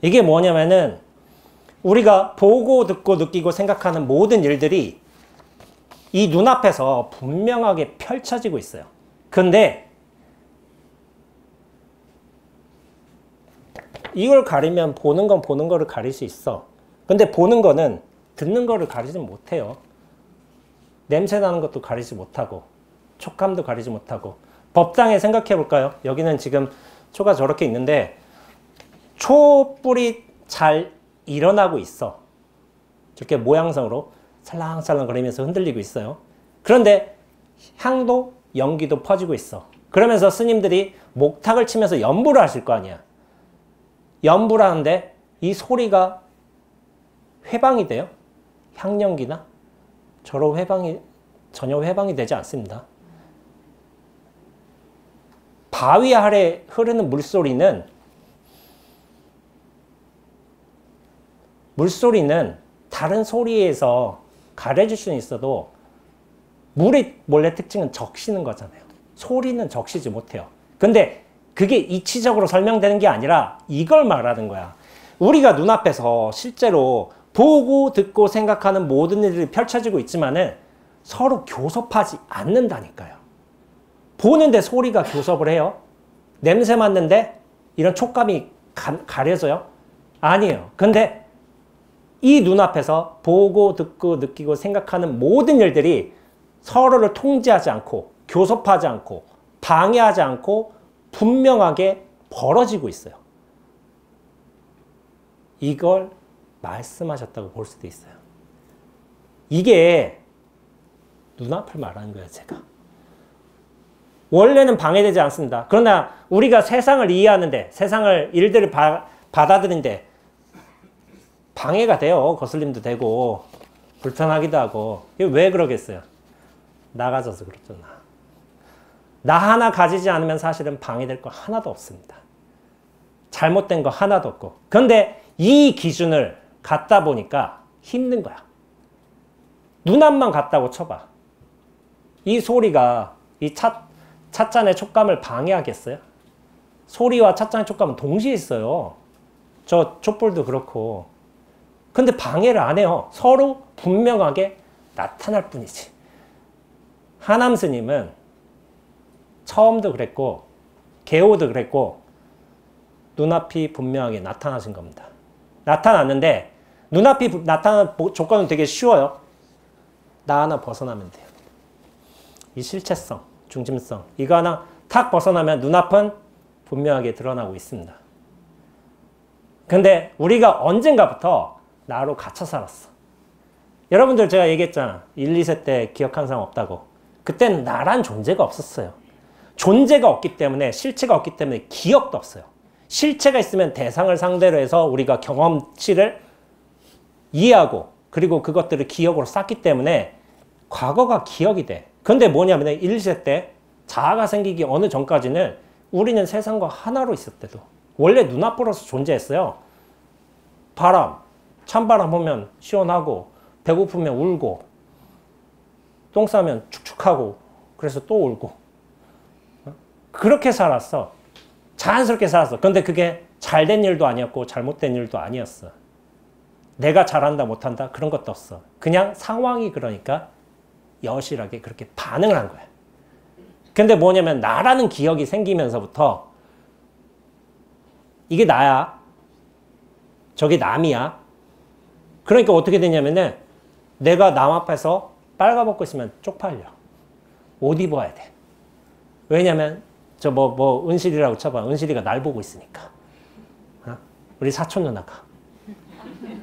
이게 뭐냐면은 우리가 보고 듣고 느끼고 생각하는 모든 일들이 이 눈앞에서 분명하게 펼쳐지고 있어요. 근데 이걸 가리면 보는 건 보는 거를 가릴 수 있어. 근데 보는 거는 듣는 거를 가리지 못해요. 냄새 나는 것도 가리지 못하고 촉감도 가리지 못하고. 법당에 생각해 볼까요? 여기는 지금 초가 저렇게 있는데 촛불이 잘 일어나고 있어. 저렇게 모양성으로 살랑살랑 거리면서 흔들리고 있어요. 그런데 향도 연기도 퍼지고 있어. 그러면서 스님들이 목탁을 치면서 연부를 하실 거 아니야. 연부를 하는데 이 소리가 회방이 돼요? 향연기나? 저로 전혀 회방이 되지 않습니다. 바위 아래 흐르는 물소리는 다른 소리에서 가려질 수는 있어도 물의 원래 특징은 적시는 거잖아요. 소리는 적시지 못해요. 근데 그게 이치적으로 설명되는 게 아니라 이걸 말하는 거야. 우리가 눈앞에서 실제로 보고 듣고 생각하는 모든 일들이 펼쳐지고 있지만은 서로 교섭하지 않는다니까요. 보는데 소리가 교섭을 해요? 냄새 맡는데 이런 촉감이 가려져요? 아니에요. 근데 이 눈앞에서 보고 듣고 느끼고 생각하는 모든 일들이 서로를 통제하지 않고 교섭하지 않고 방해하지 않고 분명하게 벌어지고 있어요. 이걸 말씀하셨다고 볼 수도 있어요. 이게 눈앞을 말하는 거예요, 제가. 원래는 방해되지 않습니다. 그러나 우리가 세상을 이해하는데, 세상을 일들을 받아들이는데 방해가 돼요. 거슬림도 되고 불편하기도 하고. 이게 왜 그러겠어요? 나가져서 그렇잖아. 나 하나 가지지 않으면 사실은 방해될 거 하나도 없습니다. 잘못된 거 하나도 없고. 그런데 이 기준을 갖다 보니까 힘든 거야. 눈앞만 갖다고 쳐봐. 이 소리가 이 찻잔의 촉감을 방해하겠어요? 소리와 찻잔의 촉감은 동시에 있어요. 저 촛불도 그렇고. 근데 방해를 안 해요. 서로 분명하게 나타날 뿐이지. 하남 스님은 처음도 그랬고 개호도 그랬고 눈앞이 분명하게 나타나신 겁니다. 나타났는데 눈앞이 나타나는 조건은 되게 쉬워요. 나 하나 벗어나면 돼요. 이 실체성, 중심성 이거 하나 탁 벗어나면 눈앞은 분명하게 드러나고 있습니다. 근데 우리가 언젠가부터 나로 갇혀 살았어. 여러분들 제가 얘기했잖아. 1, 2세 때 기억한 사람 없다고. 그때는 나란 존재가 없었어요. 존재가 없기 때문에 실체가 없기 때문에 기억도 없어요. 실체가 있으면 대상을 상대로 해서 우리가 경험치를 이해하고 그리고 그것들을 기억으로 쌓기 때문에 과거가 기억이 돼. 근데 뭐냐면 1, 2세 때 자아가 생기기 어느 전까지는 우리는 세상과 하나로 있었대도 원래 눈앞으로서 존재했어요. 바람, 찬바람 보면 시원하고 배고프면 울고 똥 싸면 축축하고 그래서 또 울고 그렇게 살았어. 자연스럽게 살았어. 근데 그게 잘된 일도 아니었고 잘못된 일도 아니었어. 내가 잘한다 못한다 그런 것도 없어. 그냥 상황이 그러니까 여실하게 그렇게 반응을 한 거야. 근데 뭐냐면 나라는 기억이 생기면서부터 이게 나야. 저게 남이야. 그러니까 어떻게 되냐면은 내가 남 앞에서 빨가벗고 있으면 쪽팔려. 옷 입어야 돼. 왜냐면 저 은실이라고 쳐봐. 은실이가 날 보고 있으니까. 어? 우리 사촌 누나가.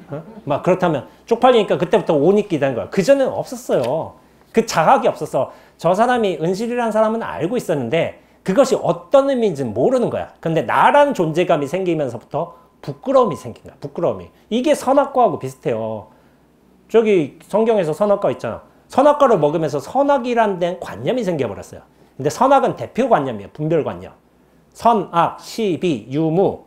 어? 막 그렇다면 쪽팔리니까 그때부터 옷 입기 된 거야. 그전에는 없었어요. 그 자각이 없었어. 저 사람이 은실이라는 사람은 알고 있었는데 그것이 어떤 의미인지는 모르는 거야. 근데 나라는 존재감이 생기면서부터 부끄러움이 생긴 거야. 부끄러움이. 이게 선악과하고 비슷해요. 저기 성경에서 선악과 있잖아. 선악과를 먹으면서 선악이란 된 관념이 생겨버렸어요. 근데 선악은 대표관념이에요. 분별관념. 선악, 시비, 유무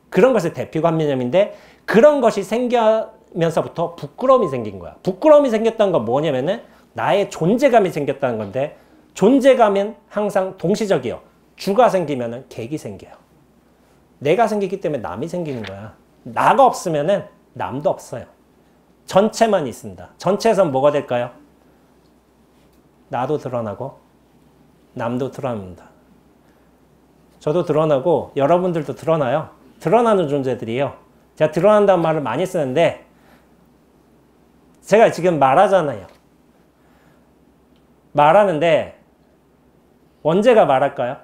그런 것의 대표관념인데 그런 것이 생기면서부터 부끄러움이 생긴 거야. 부끄러움이 생겼다는 건 뭐냐면은 나의 존재감이 생겼다는 건데 존재감은 항상 동시적이요. 주가 생기면은 객이 생겨요. 내가 생기기 때문에 남이 생기는 거야. 나가 없으면은 남도 없어요. 전체만 있습니다. 전체에선 뭐가 될까요? 나도 드러나고 남도 드러납니다. 저도 드러나고 여러분들도 드러나요. 드러나는 존재들이에요. 제가 드러난다는 말을 많이 쓰는데 제가 지금 말하잖아요. 말하는데 언제가 말할까요?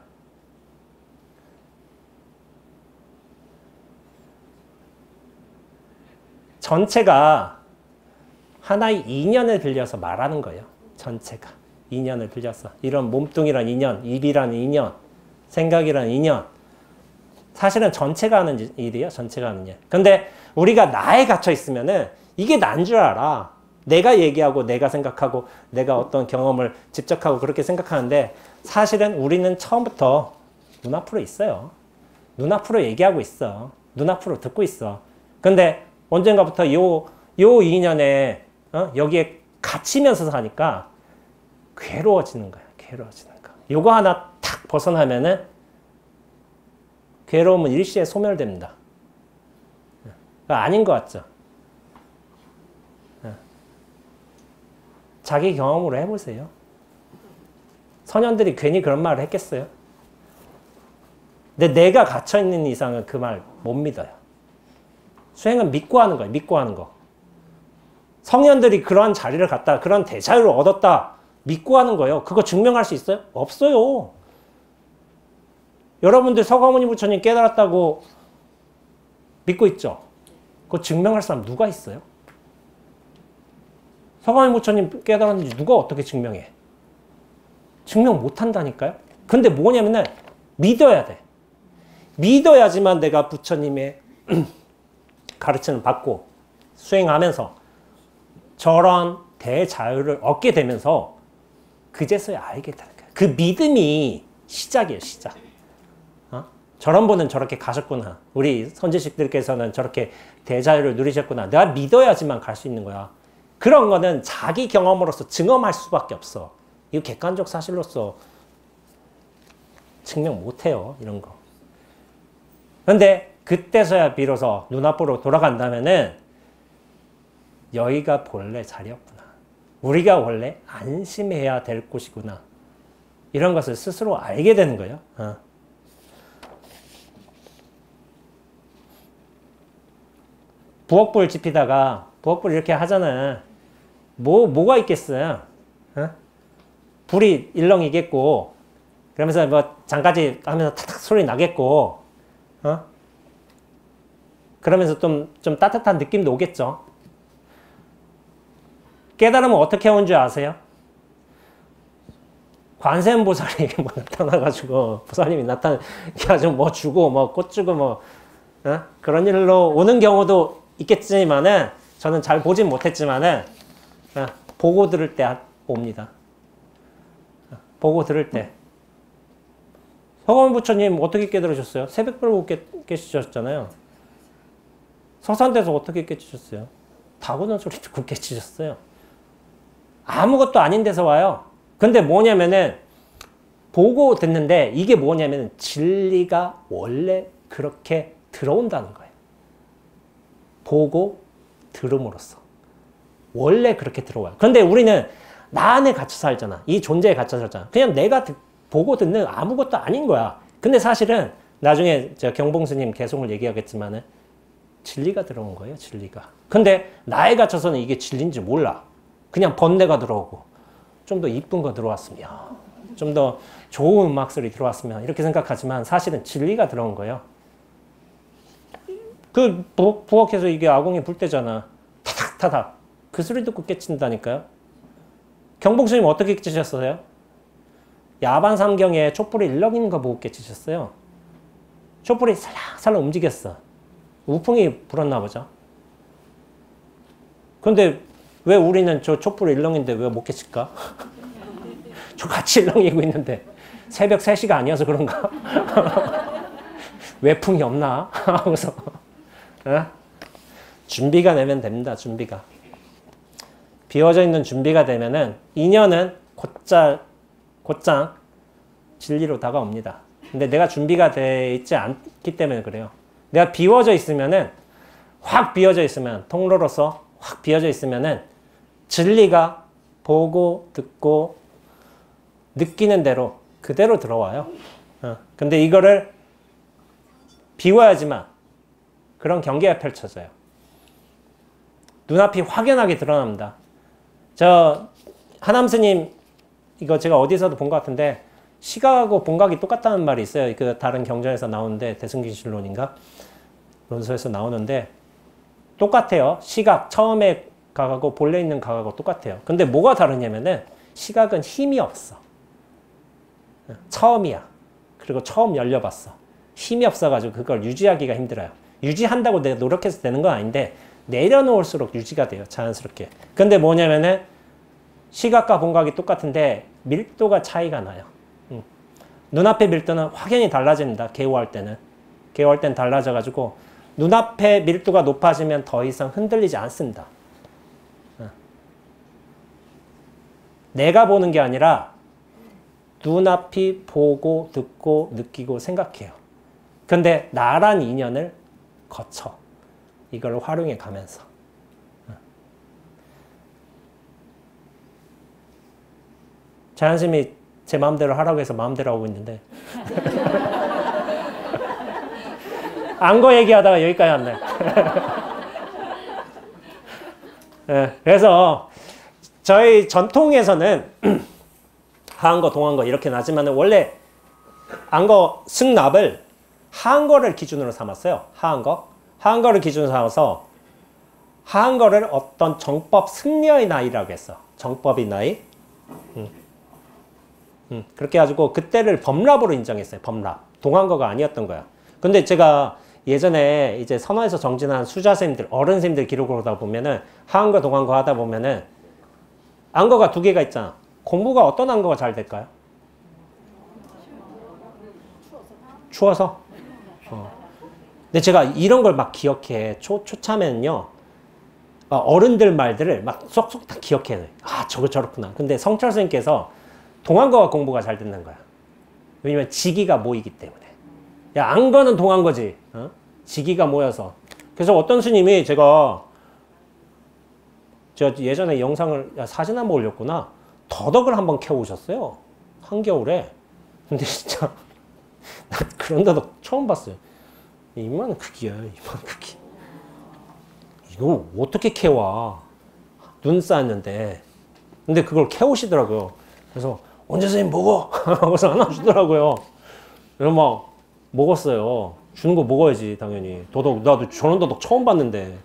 전체가 하나의 인연을 빌려서 말하는 거예요. 전체가. 인연을 빌려서. 이런 몸뚱이란 인연, 입이라는 인연, 생각이라는 인연. 사실은 전체가 하는 일이에요. 전체가 하는 일. 근데 우리가 나에 갇혀 있으면은 이게 난 줄 알아. 내가 얘기하고 내가 생각하고 내가 어떤 경험을 집적하고 그렇게 생각하는데 사실은 우리는 처음부터 눈앞으로 있어요. 눈앞으로 얘기하고 있어. 눈앞으로 듣고 있어. 근데 언젠가부터 요 인연에 여기에 갇히면서 사니까 괴로워지는 거야. 괴로워지는 거. 요거 하나 탁 벗어나면은 괴로움은 일시에 소멸됩니다. 아닌 것 같죠? 자기 경험으로 해보세요. 선현들이 괜히 그런 말을 했겠어요? 근데 내가 갇혀있는 이상은 그 말 못 믿어요. 수행은 믿고 하는 거예요. 믿고 하는 거. 성현들이 그러한 자리를 갖다 그런 대자유를 얻었다. 믿고 하는 거예요. 그거 증명할 수 있어요? 없어요. 여러분들 서가모니 부처님 깨달았다고 믿고 있죠? 그거 증명할 사람 누가 있어요? 서가모니 부처님 깨달았는지 누가 어떻게 증명해? 증명 못한다니까요? 근데 뭐냐면은 믿어야 돼. 믿어야지만 내가 부처님의 가르침을 받고 수행하면서 저런 대자유를 얻게 되면서 그제서야 알게 되는 거예요. 그 믿음이 시작이에요. 시작. 저런 분은 저렇게 가셨구나. 우리 선지식들께서는 저렇게 대자유를 누리셨구나. 내가 믿어야지만 갈 수 있는 거야. 그런 거는 자기 경험으로서 증험할 수밖에 없어. 이거 객관적 사실로서 증명 못해요. 이런 거. 그런데 그때서야 비로소 눈앞으로 돌아간다면은 여기가 본래 자리였구나. 우리가 원래 안심해야 될 곳이구나. 이런 것을 스스로 알게 되는 거예요. 부엌불 지피다가 부엌불 이렇게 하잖아. 뭐가 있겠어요? 불이 일렁이겠고, 그러면서 뭐 장까지 하면서 탁탁 소리 나겠고, 그러면서 좀 따뜻한 느낌도 오겠죠. 깨달으면 어떻게 온 줄 아세요? 관세음보살이 뭐 나타나가지고, 보살님이 나타나가지고 뭐 주고, 뭐 꽃 주고, 뭐, 그런 일로 오는 경우도 있겠지만은, 저는 잘 보진 못했지만은, 보고 들을 때 옵니다. 보고 들을 때. 서가모니 부처님 어떻게 깨달으셨어요? 새벽별 보고 깨치셨잖아요. 서산대에서 어떻게 깨치셨어요? 다구는 소리 듣고 깨치셨어요. 아무것도 아닌 데서 와요. 근데 뭐냐면은 보고 듣는데 이게 뭐냐면은 진리가 원래 그렇게 들어온다는 거예요. 보고 들음으로써. 원래 그렇게 들어와요. 그런데 우리는 나 안에 갇혀 살잖아. 이 존재에 갇혀 살잖아. 그냥 내가 보고 듣는 아무것도 아닌 거야. 근데 사실은 나중에 저 경봉스님 개송을 얘기하겠지만은 진리가 들어온 거예요. 진리가. 근데 나에 갇혀서는 이게 진리인지 몰라. 그냥 번뇌가 들어오고 좀 더 이쁜 거 들어왔으면, 좀 더 좋은 음악 소리 들어왔으면 이렇게 생각하지만 사실은 진리가 들어온 거예요. 그 부엌에서 이게 아궁이 불 때잖아. 타닥타닥. 그 소리 듣고 깨친다니까요. 경봉스님 어떻게 깨치셨어요? 야반 삼경에 촛불이 일렁이는 거 보고 깨치셨어요. 촛불이 살랑살랑 움직였어. 우풍이 불었나 보죠. 근데 왜 우리는 저 촛불이 일렁이는데 왜 못 깨칠까? 저 같이 일렁이고 있는데 새벽 3시가 아니어서 그런가? 외풍이 없나? 하고서 준비가 되면 됩니다. 준비가. 비워져 있는 준비가 되면은 인연은 곧장 진리로 다가옵니다. 근데 내가 준비가 돼 있지 않기 때문에 그래요. 내가 비워져 있으면은, 확 비워져 있으면, 통로로서 확 비워져 있으면은 진리가 보고 듣고 느끼는 대로 그대로 들어와요. 근데 이거를 비워야지만 그런 경계가 펼쳐져요. 눈앞이 확연하게 드러납니다. 저 하남스님 이거 제가 어디서도 본 것 같은데 시각하고 본각이 똑같다는 말이 있어요. 그 다른 경전에서 나오는데 대승기실론인가論소에서 나오는데 똑같아요. 시각 처음에 각하고 본래 있는 각하고 똑같아요. 근데 뭐가 다르냐면은 시각은 힘이 없어. 처음이야. 그리고 처음 열려봤어. 힘이 없어가지고 그걸 유지하기가 힘들어요. 유지한다고 내가 노력해서 되는 건 아닌데 내려놓을수록 유지가 돼요. 자연스럽게. 근데 뭐냐면은 시각과 본각이 똑같은데 밀도가 차이가 나요. 눈앞의 밀도는 확연히 달라집니다. 개호할 때는. 개호할 때는 달라져가지고 눈앞의 밀도가 높아지면 더 이상 흔들리지 않습니다. 내가 보는 게 아니라 눈앞이 보고 듣고 느끼고 생각해요. 근데 나란 인연을 거쳐. 이걸 활용해 가면서. 자연스님이 제 마음대로 하라고 해서 마음대로 하고 있는데 안거 얘기하다가 여기까지 왔네. 네, 그래서 저희 전통에서는 하한거, 동한거 이렇게 나지만 원래 안거 승납을 하한거를 기준으로 삼았어요. 하한거를 기준으로 삼아서 하한거를 어떤 정법 승려의 나이라고 했어. 정법의 나이. 그렇게 해가지고 그때를 범랍으로 인정했어요. 범랍. 동한거가 아니었던 거야. 근데 제가 예전에 이제 선화에서 정진한 수자쌤들, 어른쌤들 기록을 하다 보면은 하한거, 동한거 하다 보면은 안거가 2개가 있잖아. 공부가 어떤 안거가 잘 될까요? 추워서? 근데 제가 이런 걸 막 기억해. 초참에는요. 어른들 말들을 막 쏙쏙 다 기억해. 아, 저거 저렇구나. 근데 성철 선생님께서 동한거가 공부가 잘 된다는 거야. 왜냐면 지기가 모이기 때문에. 야, 안거는 동한거지. 지기가 모여서. 그래서 어떤 스님이 저 예전에 영상을, 야, 사진 한번 올렸구나. 더덕을 한번 캐오셨어요. 한겨울에. 근데 진짜, 나 그런 더덕 처음 봤어요. 이만 크기야, 이만 크기. 이거 어떻게 캐와? 눈 쌓였는데. 근데 그걸 캐오시더라고요. 그래서, 언제 선생님 먹어? 하고서 하나 주더라고요. 그래서 막 먹었어요. 주는 거 먹어야지, 당연히. 더덕, 나도 저런 더덕 처음 봤는데.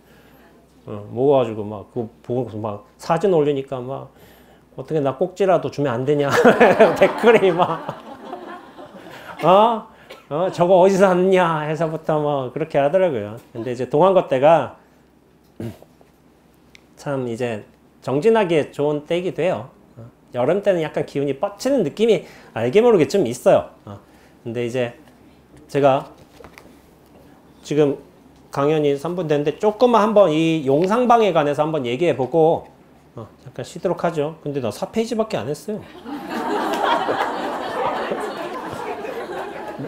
먹어가지고 막 그거 보고 막 사진 올리니까 막 어떻게 나 꼭지라도 주면 안 되냐 댓글이 막 저거 어디서 샀냐 해서부터 뭐 그렇게 하더라고요. 근데 이제 동한거 때가 참 이제 정진하기에 좋은 때이기도 해요. 여름 때는 약간 기운이 뻗치는 느낌이 알게 모르게 좀 있어요. 근데 이제 제가 지금 강연이 3분 됐는데 조금만 한번 이 용상방에 관해서 한번 얘기해 보고 잠깐 쉬도록 하죠. 근데 나 4페이지밖에 안 했어요.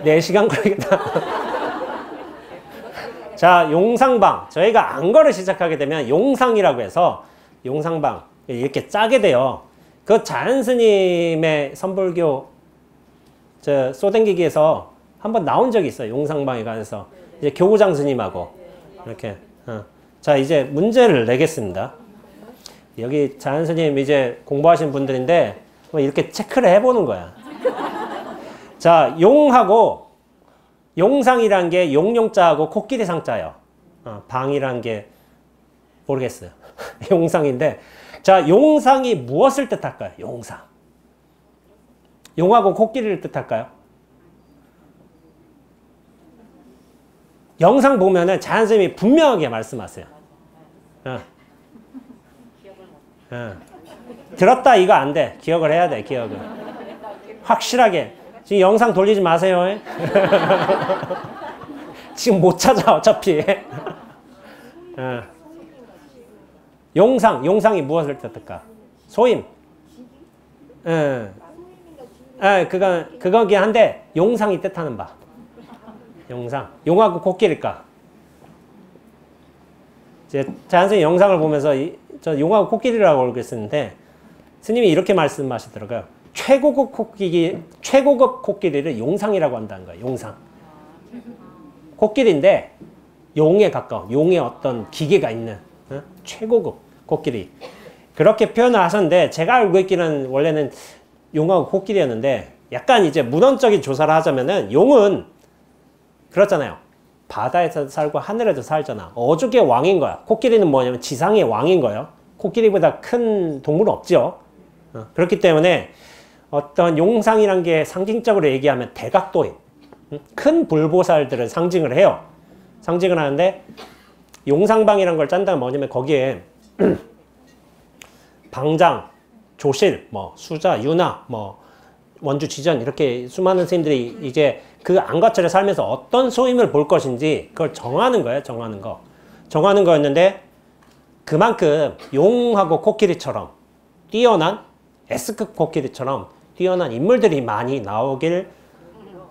4시간 걸리겠다. 자, 용상방. 저희가 안거를 시작하게 되면 용상이라고 해서 용상방 이렇게 짜게 돼요. 그 자연스님의 선불교 소댕기기에서 한번 나온 적이 있어요. 용상방에 관해서. 이제 교구장 스님하고. 이렇게. 자, 이제 문제를 내겠습니다. 여기 자연 스님 이제 공부하신 분들인데, 뭐 이렇게 체크를 해보는 거야. 자, 용하고, 용상이란 게 용용자하고 코끼리 상자예요. 방이란 게 모르겠어요. 용상인데, 자, 용상이 무엇을 뜻할까요? 용상. 용하고 코끼리를 뜻할까요? 영상 보면은 자연 스님이 분명하게 말씀하세요. 들었다 이거 안 돼. 기억을 해야 돼. 기억을. 확실하게. 지금 영상 돌리지 마세요. 지금 못 찾아 어차피. 용상이 무엇을 뜻할까? 소임. 그거긴 한데 용상이 뜻하는 바. 용상. 용하고 코끼리일까? 이제 자연스러운 영상을 보면서 저 용하고 코끼리라고 알고 있었는데 스님이 이렇게 말씀하시더라고요. 최고급 코끼리를 용상이라고 한다는 거예요. 용상. 코끼리인데 용에 가까운 용의 어떤 기계가 있는 최고급 코끼리. 그렇게 표현을 하셨는데 제가 알고 있기는 원래는 용하고 코끼리였는데 약간 이제 문헌적인 조사를 하자면은 용은 그렇잖아요. 바다에서 살고 하늘에서 살잖아. 어족의 왕인 거야. 코끼리는 뭐냐면 지상의 왕인 거예요. 코끼리보다 큰 동물은 없죠. 그렇기 때문에 어떤 용상이란 게 상징적으로 얘기하면 대각도인 큰 불보살들을 상징을 해요. 상징을 하는데 용상방이란 걸 짠다면 뭐냐면 거기에 방장, 조실, 뭐 수자, 유나, 뭐 원주, 지전 이렇게 수많은 스님들이 이제 그 안과처를 살면서 어떤 소임을 볼 것인지 그걸 정하는 거예요. 정하는 거. 정하는 거였는데 그만큼 용하고 코끼리처럼 뛰어난 S급 코끼리처럼 뛰어난 인물들이 많이 나오길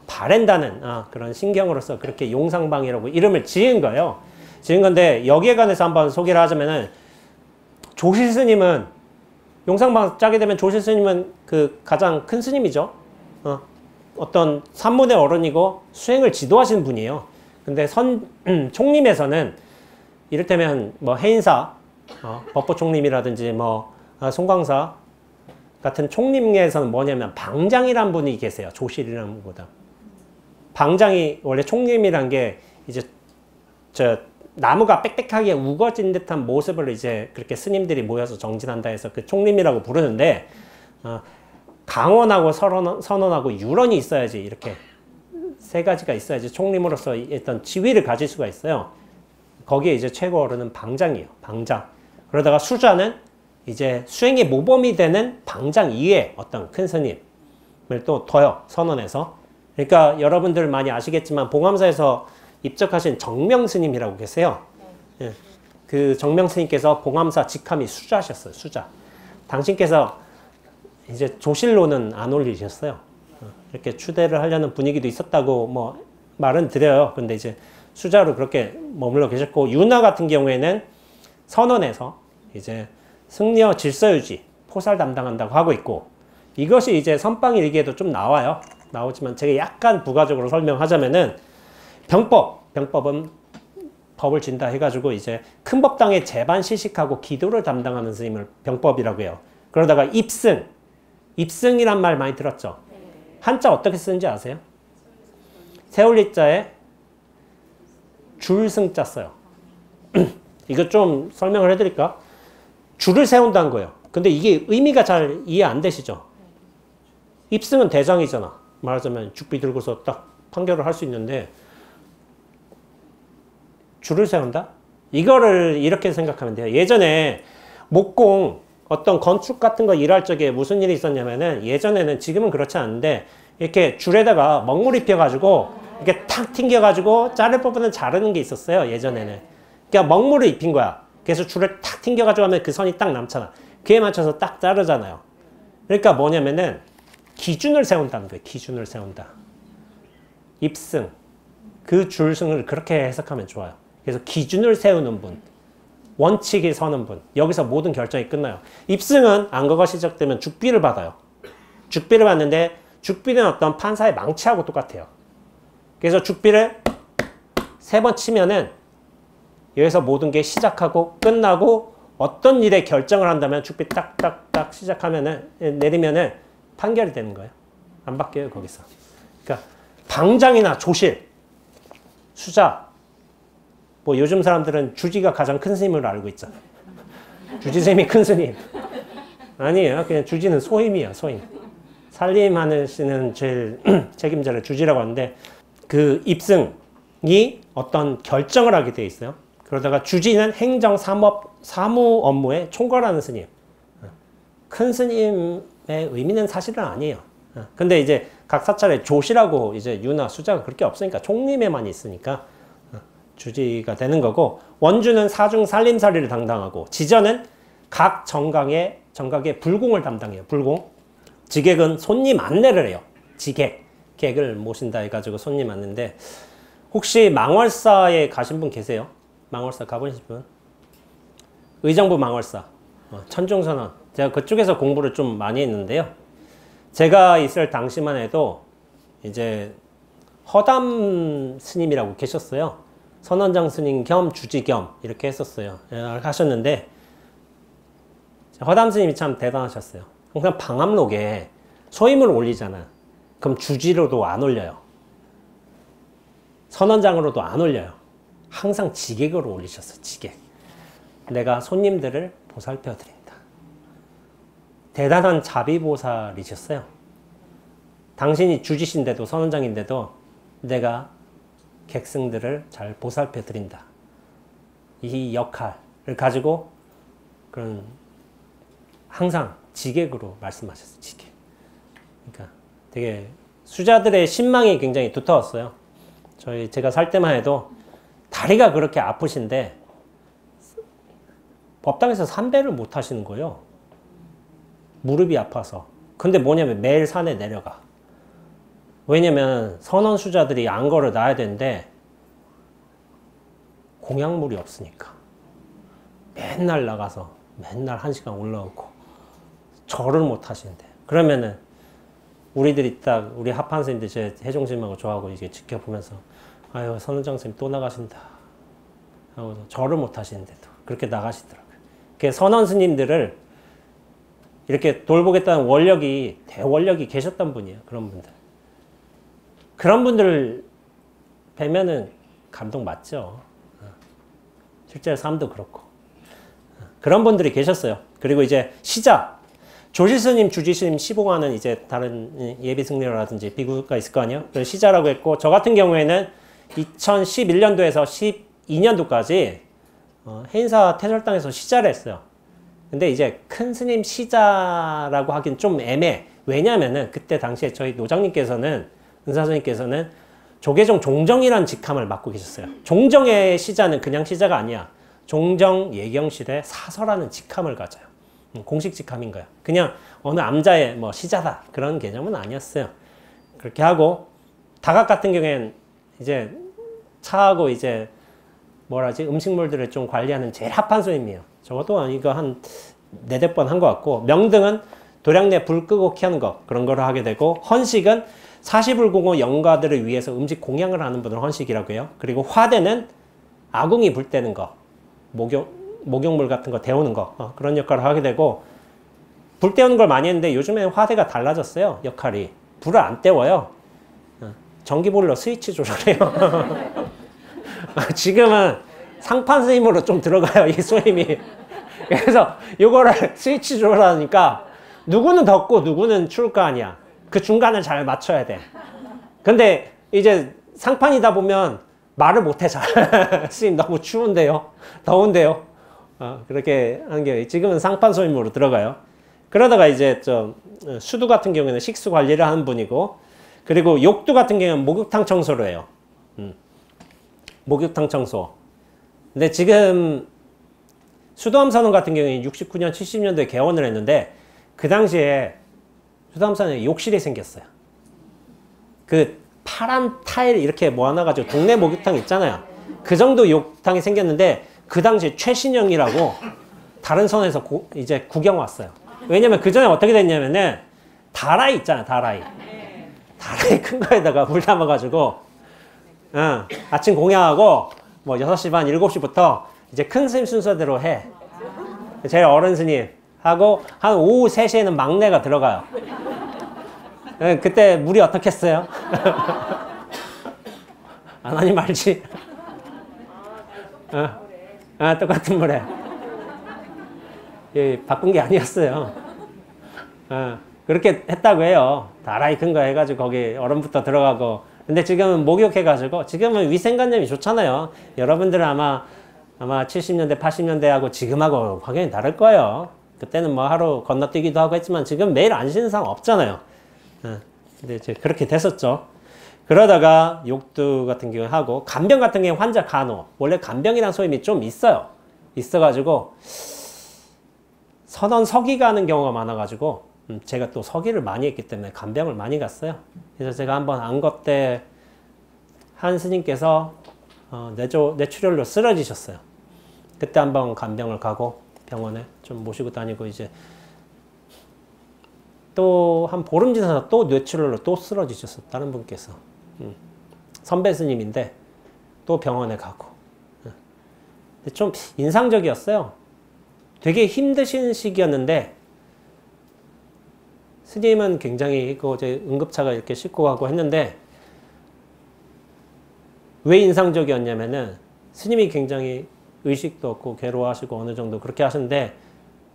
바란다는 그런 신경으로서 그렇게 용상방이라고 이름을 지은 거예요. 지은 건데 여기에 관해서 한번 소개를 하자면은 조실 스님은 용상방 짜게 되면 조실 스님은 그 가장 큰 스님이죠. 어떤 산문의 어른이고 수행을 지도하시는 분이에요. 근데 총림에서는 이를테면 뭐 해인사, 법보 총림이라든지 뭐 송광사 같은 총림에서는 뭐냐면 방장이란 분이 계세요. 조실이라는 분보다. 방장이 원래 총림이란 게 이제 저 나무가 빽빽하게 우거진 듯한 모습을 이제 그렇게 스님들이 모여서 정진한다 해서 그 총림이라고 부르는데 강원하고 선원하고 유런이 있어야지 이렇게 세 가지가 있어야지 총림으로서 어떤 지위를 가질 수가 있어요. 거기에 이제 최고 어른은 방장이에요. 방장. 그러다가 수자는 이제 수행의 모범이 되는 방장 이외에 어떤 큰 스님을 또 둬요. 선언해서. 그러니까 여러분들 많이 아시겠지만 봉암사에서 입적하신 정명스님이라고 계세요. 예. 그 정명스님께서 봉암사 직함이 수자셨어요. 수자. 당신께서 이제 조실로는 안 올리셨어요. 이렇게 추대를 하려는 분위기도 있었다고 뭐 말은 드려요. 근데 이제 수자로 그렇게 머물러 계셨고 유나 같은 경우에는 선언에서 이제 승려 질서유지 포살 담당한다고 하고 있고 이것이 이제 선방일기에도 좀 나와요. 나오지만 제가 약간 부가적으로 설명하자면은 병법은 법을 진다 해가지고 이제 큰 법당의 재반 시식하고 기도를 담당하는 스님을 병법이라고 해요. 그러다가 입승이란 말 많이 들었죠? 한자 어떻게 쓰는지 아세요? 세울리자에 줄승자 써요. 이거 좀 설명을 해드릴까? 줄을 세운다는 거예요. 근데 이게 의미가 잘 이해 안 되시죠? 입승은 대장이잖아. 말하자면 죽비 들고서 딱 판결을 할 수 있는데 줄을 세운다? 이거를 이렇게 생각하면 돼요. 예전에 목공 어떤 건축 같은 거 일할 적에 무슨 일이 있었냐면은 예전에는 지금은 그렇지 않은데 이렇게 줄에다가 먹물 입혀가지고 이렇게 탁 튕겨가지고 자를 부분을 자르는 게 있었어요. 예전에는. 그러니까 먹물을 입힌 거야. 그래서 줄을 탁 튕겨가지고 하면 그 선이 딱 남잖아. 그에 맞춰서 딱 자르잖아요. 그러니까 뭐냐면은 기준을 세운다는 거예요. 기준을 세운다. 입승. 그 줄승을 그렇게 해석하면 좋아요. 그래서 기준을 세우는 분. 원칙이 서는 분. 여기서 모든 결정이 끝나요. 입승은 안거가 시작되면 죽비를 받아요. 죽비를 받는데 죽비는 어떤 판사의 망치하고 똑같아요. 그래서 죽비를 3번 치면은 여기서 모든 게 시작하고 끝나고 어떤 일에 결정을 한다면 죽비 딱딱딱 시작하면은 내리면은 판결이 되는 거예요. 안 바뀌어요 거기서. 그러니까 방장이나 조실, 수자, 뭐 요즘 사람들은 주지가 가장 큰 스님으로 알고 있잖아요. 주지스님이 큰 스님. 아니에요. 그냥 주지는 소임이야, 소임. 살림하는 씨는 제일 책임자를 주지라고 하는데 그 입승이 어떤 결정을 하게 돼 있어요. 그러다가 주지는 행정 사무 업무에 총괄하는 스님. 큰 스님의 의미는 사실은 아니에요. 근데 이제 각 사찰에 조시라고 이제 유나 수자가 그렇게 없으니까 총림에만 있으니까 주지가 되는 거고, 원주는 사중 살림살이를 담당하고, 지전은 각 정각의 불공을 담당해요. 불공. 지객은 손님 안내를 해요. 지객. 객을 모신다 해가지고 손님 안내인데, 혹시 망월사에 가신 분 계세요? 망월사 가보신 분? 의정부 망월사. 천중선언. 제가 그쪽에서 공부를 좀 많이 했는데요. 제가 있을 당시만 해도 이제 허담 스님이라고 계셨어요. 선원장 스님 겸 주지 겸 이렇게 했었어요. 하셨는데 허담 스님이 참 대단하셨어요. 항상 방암록에 소임을 올리잖아. 그럼 주지로도 안 올려요. 선원장으로도 안 올려요. 항상 지객으로 올리셨어요. 지객. 내가 손님들을 보살펴 드린다. 대단한 자비보살이셨어요. 당신이 주지신데도 선원장인데도 내가 객승들을 잘 보살펴 드린다. 이 역할을 가지고 그런 항상 지객으로 말씀하셨어요. 지객. 그러니까 되게 수자들의 신망이 굉장히 두터웠어요. 제가 살 때만 해도 다리가 그렇게 아프신데 법당에서 삼배를 못 하시는 거예요. 무릎이 아파서. 근데 뭐냐면 매일 산에 내려가. 왜냐면 선원 수자들이 안거를 놔야 되는데 공약물이 없으니까. 맨날 나가서 맨날 1시간 올라오고 절을 못 하시는데. 그러면은 우리들이 딱 우리 합한 스님들 제 해종심하고 저하고 이게 지켜보면서 아유 선원장 스님 또 나가신다 하고 절을 못 하시는데도 그렇게 나가시더라고요. 그 선원 스님들을 이렇게 돌보겠다는 대원력이 계셨던 분이에요. 그런 분들. 그런 분들을 뵈면은 감동 맞죠. 실제 삶도 그렇고. 그런 분들이 계셨어요. 그리고 이제 시자. 조실스님, 주지스님 시봉하는 이제 다른 예비승려라든지 비구가 있을 거 아니에요? 그래서 시자라고 했고, 저 같은 경우에는 2011년도에서 12년도까지 해인사 태설당에서 시자를 했어요. 근데 이제 큰 스님 시자라고 하긴 좀 애매해. 왜냐면은 그때 당시에 저희 노장님께서는, 은사스님께서는 조계종 종정이라는 직함을 맡고 계셨어요. 종정의 시자는 그냥 시자가 아니야. 종정 예경실의 사서라는 직함을 가져요. 공식 직함인 거야. 그냥 어느 암자의 뭐 시자다 그런 개념은 아니었어요. 그렇게 하고 다각 같은 경우에는 이제 차하고 이제 뭐라지 음식물들을 좀 관리하는 제일 합한 스님이에요. 적어도 이거 한 4-5번 한 것 같고, 명등은 도량내 불 끄고 키우는 것 그런 거를 하게 되고, 헌식은 사시불공호 영가들을 위해서 음식 공양을 하는 분을 헌식이라고 해요. 그리고 화대는 아궁이 불 때는 거, 목욕물 같은 거 데우는 거 그런 역할을 하게 되고, 불 때우는 걸 많이 했는데 요즘에는 화대가 달라졌어요. 역할이. 불을 안 때워요. 전기보일러 스위치 조절해요. 지금은 상판 스님으로 좀 들어가요. 이 소임이. 그래서 이거를 스위치 조절하니까 누구는 덥고 누구는 추울 거 아니야. 그 중간을 잘 맞춰야 돼. 근데 이제 상판이다 보면 말을 못해 잘. 스님 너무 추운데요. 더운데요. 그렇게 하는 게 지금은 상판 소임으로 들어가요. 그러다가 이제 수두 같은 경우에는 식수 관리를 하는 분이고, 그리고 욕두 같은 경우는 목욕탕 청소를 해요. 목욕탕 청소. 근데 지금 수도암선원 같은 경우에는 69년, 70년도에 개원을 했는데, 그 당시에 수도암선원에 욕실이 생겼어요. 그 파란 타일 이렇게 모아놔가지고 동네 목욕탕 있잖아요. 그 정도 욕탕이 생겼는데, 그 당시에 최신형이라고 다른 선에서 이제 구경 왔어요. 왜냐면 그 전에 어떻게 됐냐면은 다라이 있잖아요. 다라이 큰 거에다가 물 담아가지고 아침 공양하고 뭐 6시 반, 7시부터 이제 큰 스님 순서대로 해. 제일 어른 스님 하고 한 오후 3시에는 막내가 들어가요. 그때 물이 어떻겠어요? 안 하니 말지. 똑같은 물에. 예, 바꾼 게 아니었어요. 그렇게 했다고 해요. 다라이 큰 거 해가지고 거기 얼음부터 들어가고. 근데 지금은 목욕해가지고, 지금은 위생관념이 좋잖아요. 여러분들은 아마 70년대, 80년대하고 지금하고 확연히 다를 거예요. 그때는 뭐 하루 건너뛰기도 하고 했지만 지금 매일 안 쉬는 사람 없잖아요. 근데 이제 그렇게 됐었죠. 그러다가 욕두 같은 경우에 하고, 간병 같은 경우에 환자 간호. 원래 간병이라는 소임이 좀 있어요. 있어가지고, 선원 서기가 하는 경우가 많아가지고, 제가 또 서기를 많이 했기 때문에 간병을 많이 갔어요. 그래서 제가 한번 안거 때 한 스님께서 뇌출혈로 쓰러지셨어요. 그때 한번 간병을 가고 병원에 좀 모시고 다니고, 이제 또 한 보름 지나서 또 뇌출혈로 또 쓰러지셨어요. 다른 분께서. 선배 스님인데 또 병원에 가고. 근데 좀 인상적이었어요. 되게 힘드신 시기였는데 스님은 굉장히 이제 응급차가 이렇게 싣고 가고 했는데, 왜 인상적이었냐면은 스님이 굉장히 의식도 없고 괴로워하시고 어느 정도 그렇게 하시는데,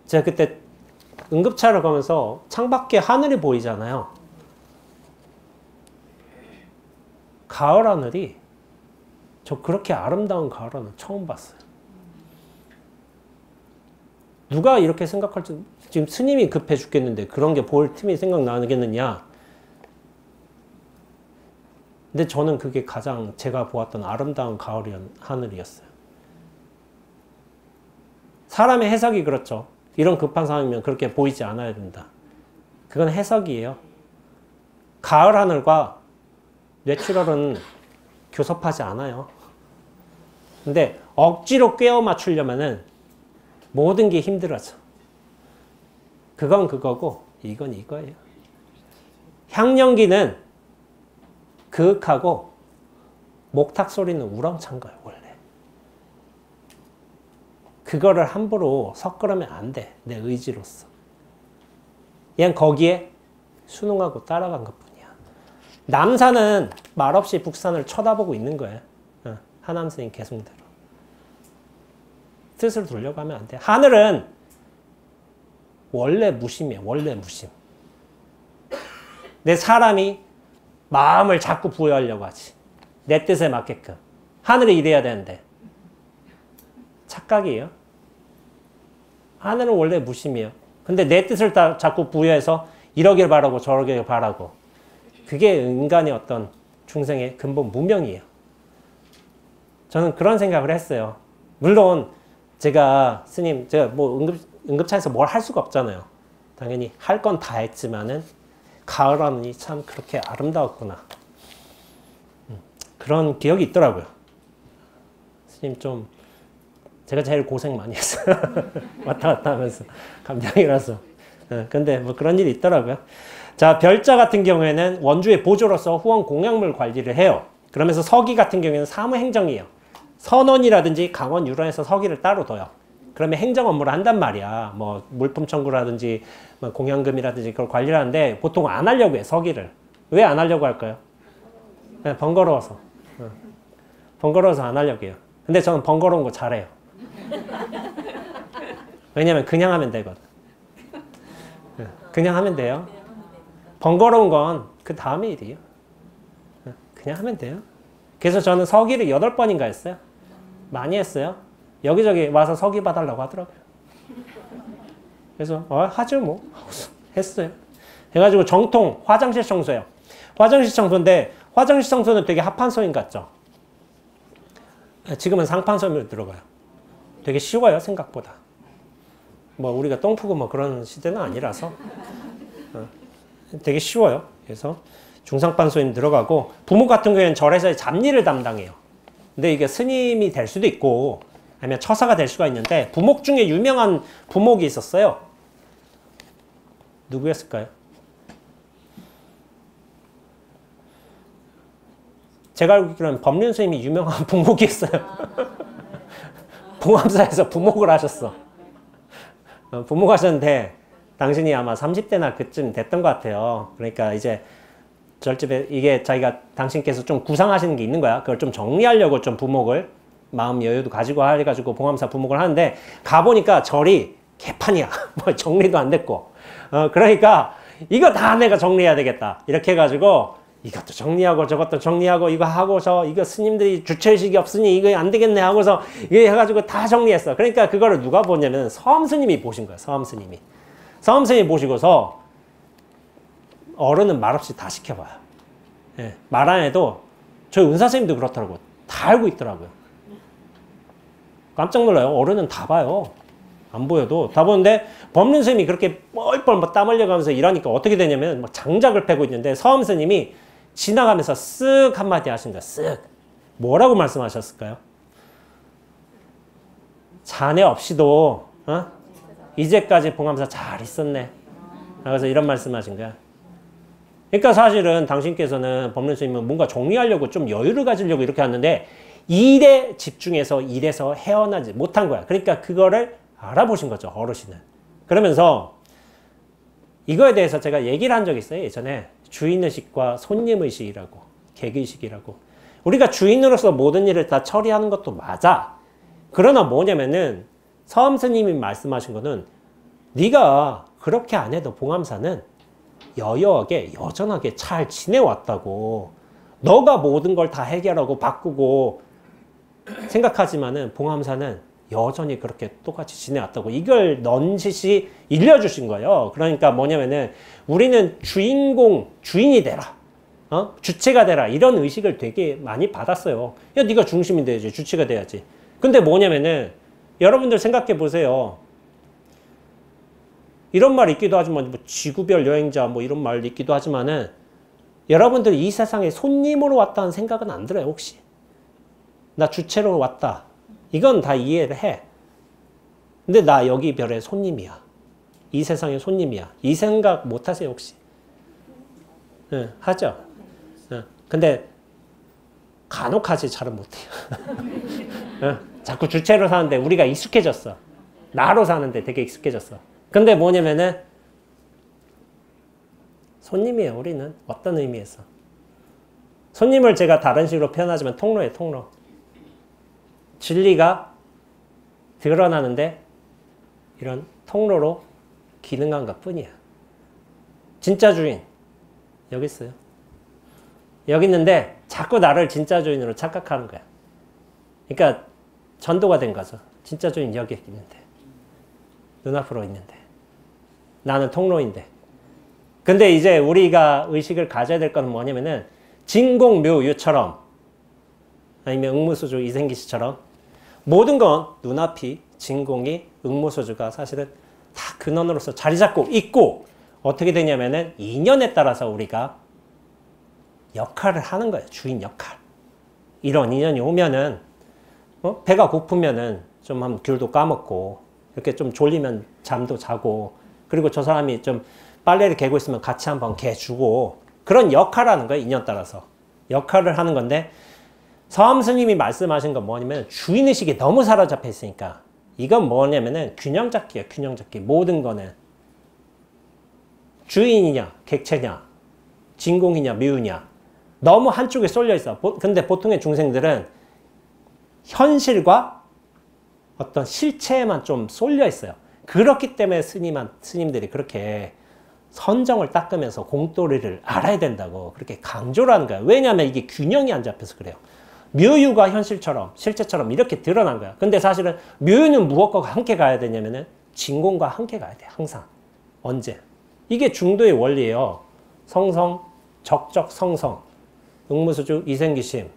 제가 그때 응급차를 가면서 창밖에 하늘이 보이잖아요. 가을 하늘이, 저 그렇게 아름다운 가을 하늘 처음 봤어요. 누가 이렇게 생각할지, 지금 스님이 급해 죽겠는데 그런 게 볼 틈이 생각나겠느냐. 근데 저는 그게 가장 제가 보았던 아름다운 가을 하늘이었어요. 사람의 해석이 그렇죠. 이런 급한 상황이면 그렇게 보이지 않아야 된다. 그건 해석이에요. 가을 하늘과 뇌출혈은 교섭하지 않아요. 근데 억지로 꿰어 맞추려면은 모든 게 힘들어져. 그건 그거고 이건 이거예요. 향연기는 그윽하고 목탁 소리는 우렁찬 거예요, 원래. 그거를 함부로 섞으면 안 돼, 내 의지로서. 그냥 거기에 순응하고 따라간 것뿐이야. 남산은 말없이 북산을 쳐다보고 있는 거예요. 하남 스님 개성대로. 뜻을 돌려고 하면 안 돼. 하늘은 원래 무심이에요. 원래 무심. 내 사람이 마음을 자꾸 부여하려고 하지. 내 뜻에 맞게끔. 하늘이 이래야 되는데. 착각이에요. 하늘은 원래 무심이에요. 근데 내 뜻을 자꾸 부여해서 이러길 바라고 저러길 바라고. 그게 인간의 어떤 중생의 근본 무명이에요. 저는 그런 생각을 했어요. 물론 제가 스님, 제가 뭐 응급차에서 뭘 할 수가 없잖아요. 당연히 할 건 다 했지만은 가을 하늘이 참 그렇게 아름다웠구나. 그런 기억이 있더라고요. 스님 좀 제가 제일 고생 많이 했어요. 왔다 갔다 하면서 감정이라서. 근데 뭐 그런 일이 있더라고요. 자, 별자 같은 경우에는 원주의 보조로서 후원 공약물 관리를 해요. 그러면서 서기 같은 경우에는 사무행정이에요. 선원이라든지 강원 유런에서 서기를 따로 둬요. 그러면 행정 업무를 한단 말이야. 뭐 물품 청구라든지 뭐 공연금이라든지 그걸 관리를 하는데 보통 안 하려고 해, 서기를. 왜 안 하려고 할까요? 네, 번거로워서. 번거로워서 안 하려고 해요. 근데 저는 번거로운 거 잘해요. 왜냐면 그냥 하면 되거든. 그냥 하면 돼요. 번거로운 건 그 다음의 일이에요. 그냥 하면 돼요. 그래서 저는 서기를 8번인가 했어요. 많이 했어요. 여기저기 와서 서기 봐달라고 하더라고요. 그래서 하죠 뭐. 했어요. 해가지고 정통 화장실 청소예요. 화장실 청소인데 화장실 청소는 되게 하판소임 같죠. 지금은 상판소임으로 들어가요. 되게 쉬워요, 생각보다. 뭐 우리가 똥 푸고 뭐 그런 시대는 아니라서 되게 쉬워요. 그래서 중상판소임 들어가고, 부목 같은 경우에는 절에서 잡일을 담당해요. 근데 이게 스님이 될 수도 있고 아니면 처사가 될 수가 있는데, 부목 중에 유명한 부목이 있었어요. 누구였을까요? 제가 알고 있기로는 법륜 스님이 유명한 부목이었어요. 봉암사에서 부목을 하셨어. 부목 하셨는데 당신이 아마 30대나 그쯤 됐던 것 같아요. 그러니까 이제 절집에 이게 자기가 당신께서 좀 구상하시는 게 있는 거야. 그걸 좀 정리하려고 좀 부목을 마음 여유도 가지고 해가지고 봉암사 부목을 하는데 가보니까 절이 개판이야. 뭐 정리도 안 됐고. 그러니까 이거 다 내가 정리해야 되겠다. 이렇게 해가지고 이것도 정리하고 저것도 정리하고 이거 하고서 이거 스님들이 주체의식이 없으니 이거 안 되겠네 하고서 이거 해가지고 다 정리했어. 그러니까 그거를 누가 보냐면 서엄스님이 보신 거야. 서엄스님이. 서엄스님이 보시고서 어른은 말없이 다 시켜봐요. 예, 말 안 해도 저희 은사스님도 그렇더라고요. 다 알고 있더라고요. 깜짝 놀라요. 어른은 다 봐요. 안 보여도 다 보는데 법륜 스님이 그렇게 뻘뻘 땀 흘려가면서 일하니까 어떻게 되냐면 막 장작을 패고 있는데 서엄 스님이 지나가면서 쓱 한마디 하신다. 쓱. 뭐라고 말씀하셨을까요? 자네 없이도 이제까지 봉암사 잘 있었네. 그래서 이런 말씀하신 거야. 그러니까 사실은 당신께서는 법륜 스님은 뭔가 정리하려고 좀 여유를 가지려고 이렇게 하는데 일에 집중해서 일에서 헤어나지 못한 거야. 그러니까 그거를 알아보신 거죠, 어르신은. 그러면서 이거에 대해서 제가 얘기를 한 적이 있어요. 예전에 주인의식과 손님의식이라고, 객의식이라고. 우리가 주인으로서 모든 일을 다 처리하는 것도 맞아. 그러나 뭐냐면은 서엄 스님이 말씀하신 거는 네가 그렇게 안 해도 봉암사는 여여하게 여전하게 잘 지내왔다고. 너가 모든 걸 다 해결하고 바꾸고 생각하지만은 봉암사는 여전히 그렇게 똑같이 지내왔다고. 이걸 넌지시 일려주신 거예요. 그러니까 뭐냐면은 우리는 주인이 되라. 주체가 되라. 이런 의식을 되게 많이 받았어요. 야, 네가 중심이 돼야지. 주체가 돼야지. 근데 뭐냐면은 여러분들 생각해 보세요. 이런 말 있기도 하지만 뭐 지구별 여행자 뭐 이런 말 있기도 하지만은 여러분들 이 세상에 손님으로 왔다는 생각은 안 들어요, 혹시? 나 주체로 왔다. 이건 다 이해를 해. 근데 나 여기 별의 손님이야. 이 세상의 손님이야. 이 생각 못 하세요, 혹시? 응, 하죠? 응. 근데 간혹 하지 잘은 못해요. 응. 자꾸 주체로 사는데 우리가 익숙해졌어. 나로 사는데 되게 익숙해졌어. 근데 뭐냐면은 손님이에요, 우리는. 어떤 의미에서. 손님을 제가 다른 식으로 표현하지만 통로예요, 통로. 진리가 드러나는데 이런 통로로 기능한 것 뿐이야. 진짜 주인 여기 있어요. 여기 있는데 자꾸 나를 진짜 주인으로 착각하는 거야. 그러니까 전도가 된 거죠. 진짜 주인 여기 있는데, 눈앞으로 있는데, 나는 통로인데. 근데 이제 우리가 의식을 가져야 될 건 뭐냐면은 진공묘유처럼 아니면 응무소주 이생기씨처럼 모든 건 눈앞이 진공이 응무소주가 사실은 다 근원으로서 자리 잡고 있고 어떻게 되냐면은 인연에 따라서 우리가 역할을 하는 거예요. 주인 역할. 이런 인연이 오면은 배가 고프면은 좀 한번 귤도 까먹고 이렇게 좀 졸리면 잠도 자고 그리고 저 사람이 좀 빨래를 개고 있으면 같이 한번 개주고 그런 역할을 하는 거예요. 인연 따라서. 역할을 하는 건데 서엄 스님이 말씀하신 건 뭐냐면 주인의식이 너무 사로잡혀 있으니까 이건 뭐냐면은 균형 잡기야. 균형 잡기. 모든 거는 주인이냐 객체냐 진공이냐 묘유냐 너무 한쪽에 쏠려 있어. 근데 보통의 중생들은 현실과 어떤 실체에만 좀 쏠려 있어요. 그렇기 때문에 스님들이 그렇게 선정을 닦으면서 공도리를 알아야 된다고 그렇게 강조를 하는 거야. 왜냐하면 이게 균형이 안 잡혀서 그래요. 묘유가 현실처럼 실체처럼 이렇게 드러난 거야. 근데 사실은 묘유는 무엇과 함께 가야 되냐면은 진공과 함께 가야 돼. 항상. 언제? 이게 중도의 원리예요. 성성, 적적, 성성, 응무수주, 이생기심,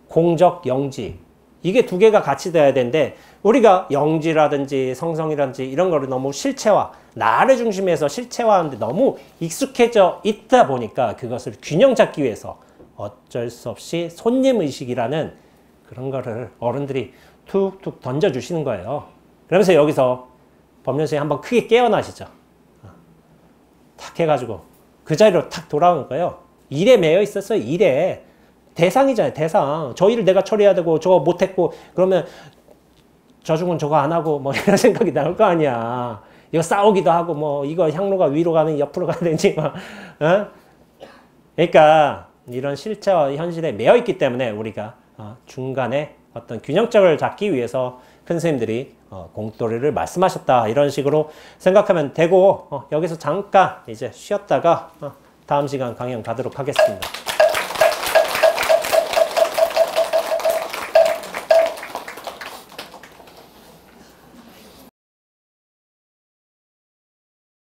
공적, 영지. 이게 두 개가 같이 돼야 되는데 우리가 영지라든지 성성이라든지 이런 거를 너무 실체화, 나를 중심에서 실체화하는데 너무 익숙해져 있다 보니까 그것을 균형 잡기 위해서 어쩔 수 없이 손님의식이라는 그런 거를 어른들이 툭툭 던져주시는 거예요. 그러면서 여기서 법륜스님 한번 크게 깨어나시죠. 탁 해가지고 그 자리로 탁 돌아오는 거예요. 일에 매여 있었어요. 일에. 대상이잖아요. 대상. 저 일을 내가 처리해야 되고 저거 못했고 그러면 저중은 저거 안 하고 뭐 이런 생각이 나올 거 아니야. 이거 싸우기도 하고 뭐 이거 향로가 위로 가는 옆으로 가야 되지 막. 어? 그러니까 이런 실체와 현실에 매여 있기 때문에 우리가 중간에 어떤 균형점을 잡기 위해서 큰 스님들이 공돌이를 말씀하셨다 이런 식으로 생각하면 되고 여기서 잠깐 이제 쉬었다가 다음 시간 강연 가도록 하겠습니다.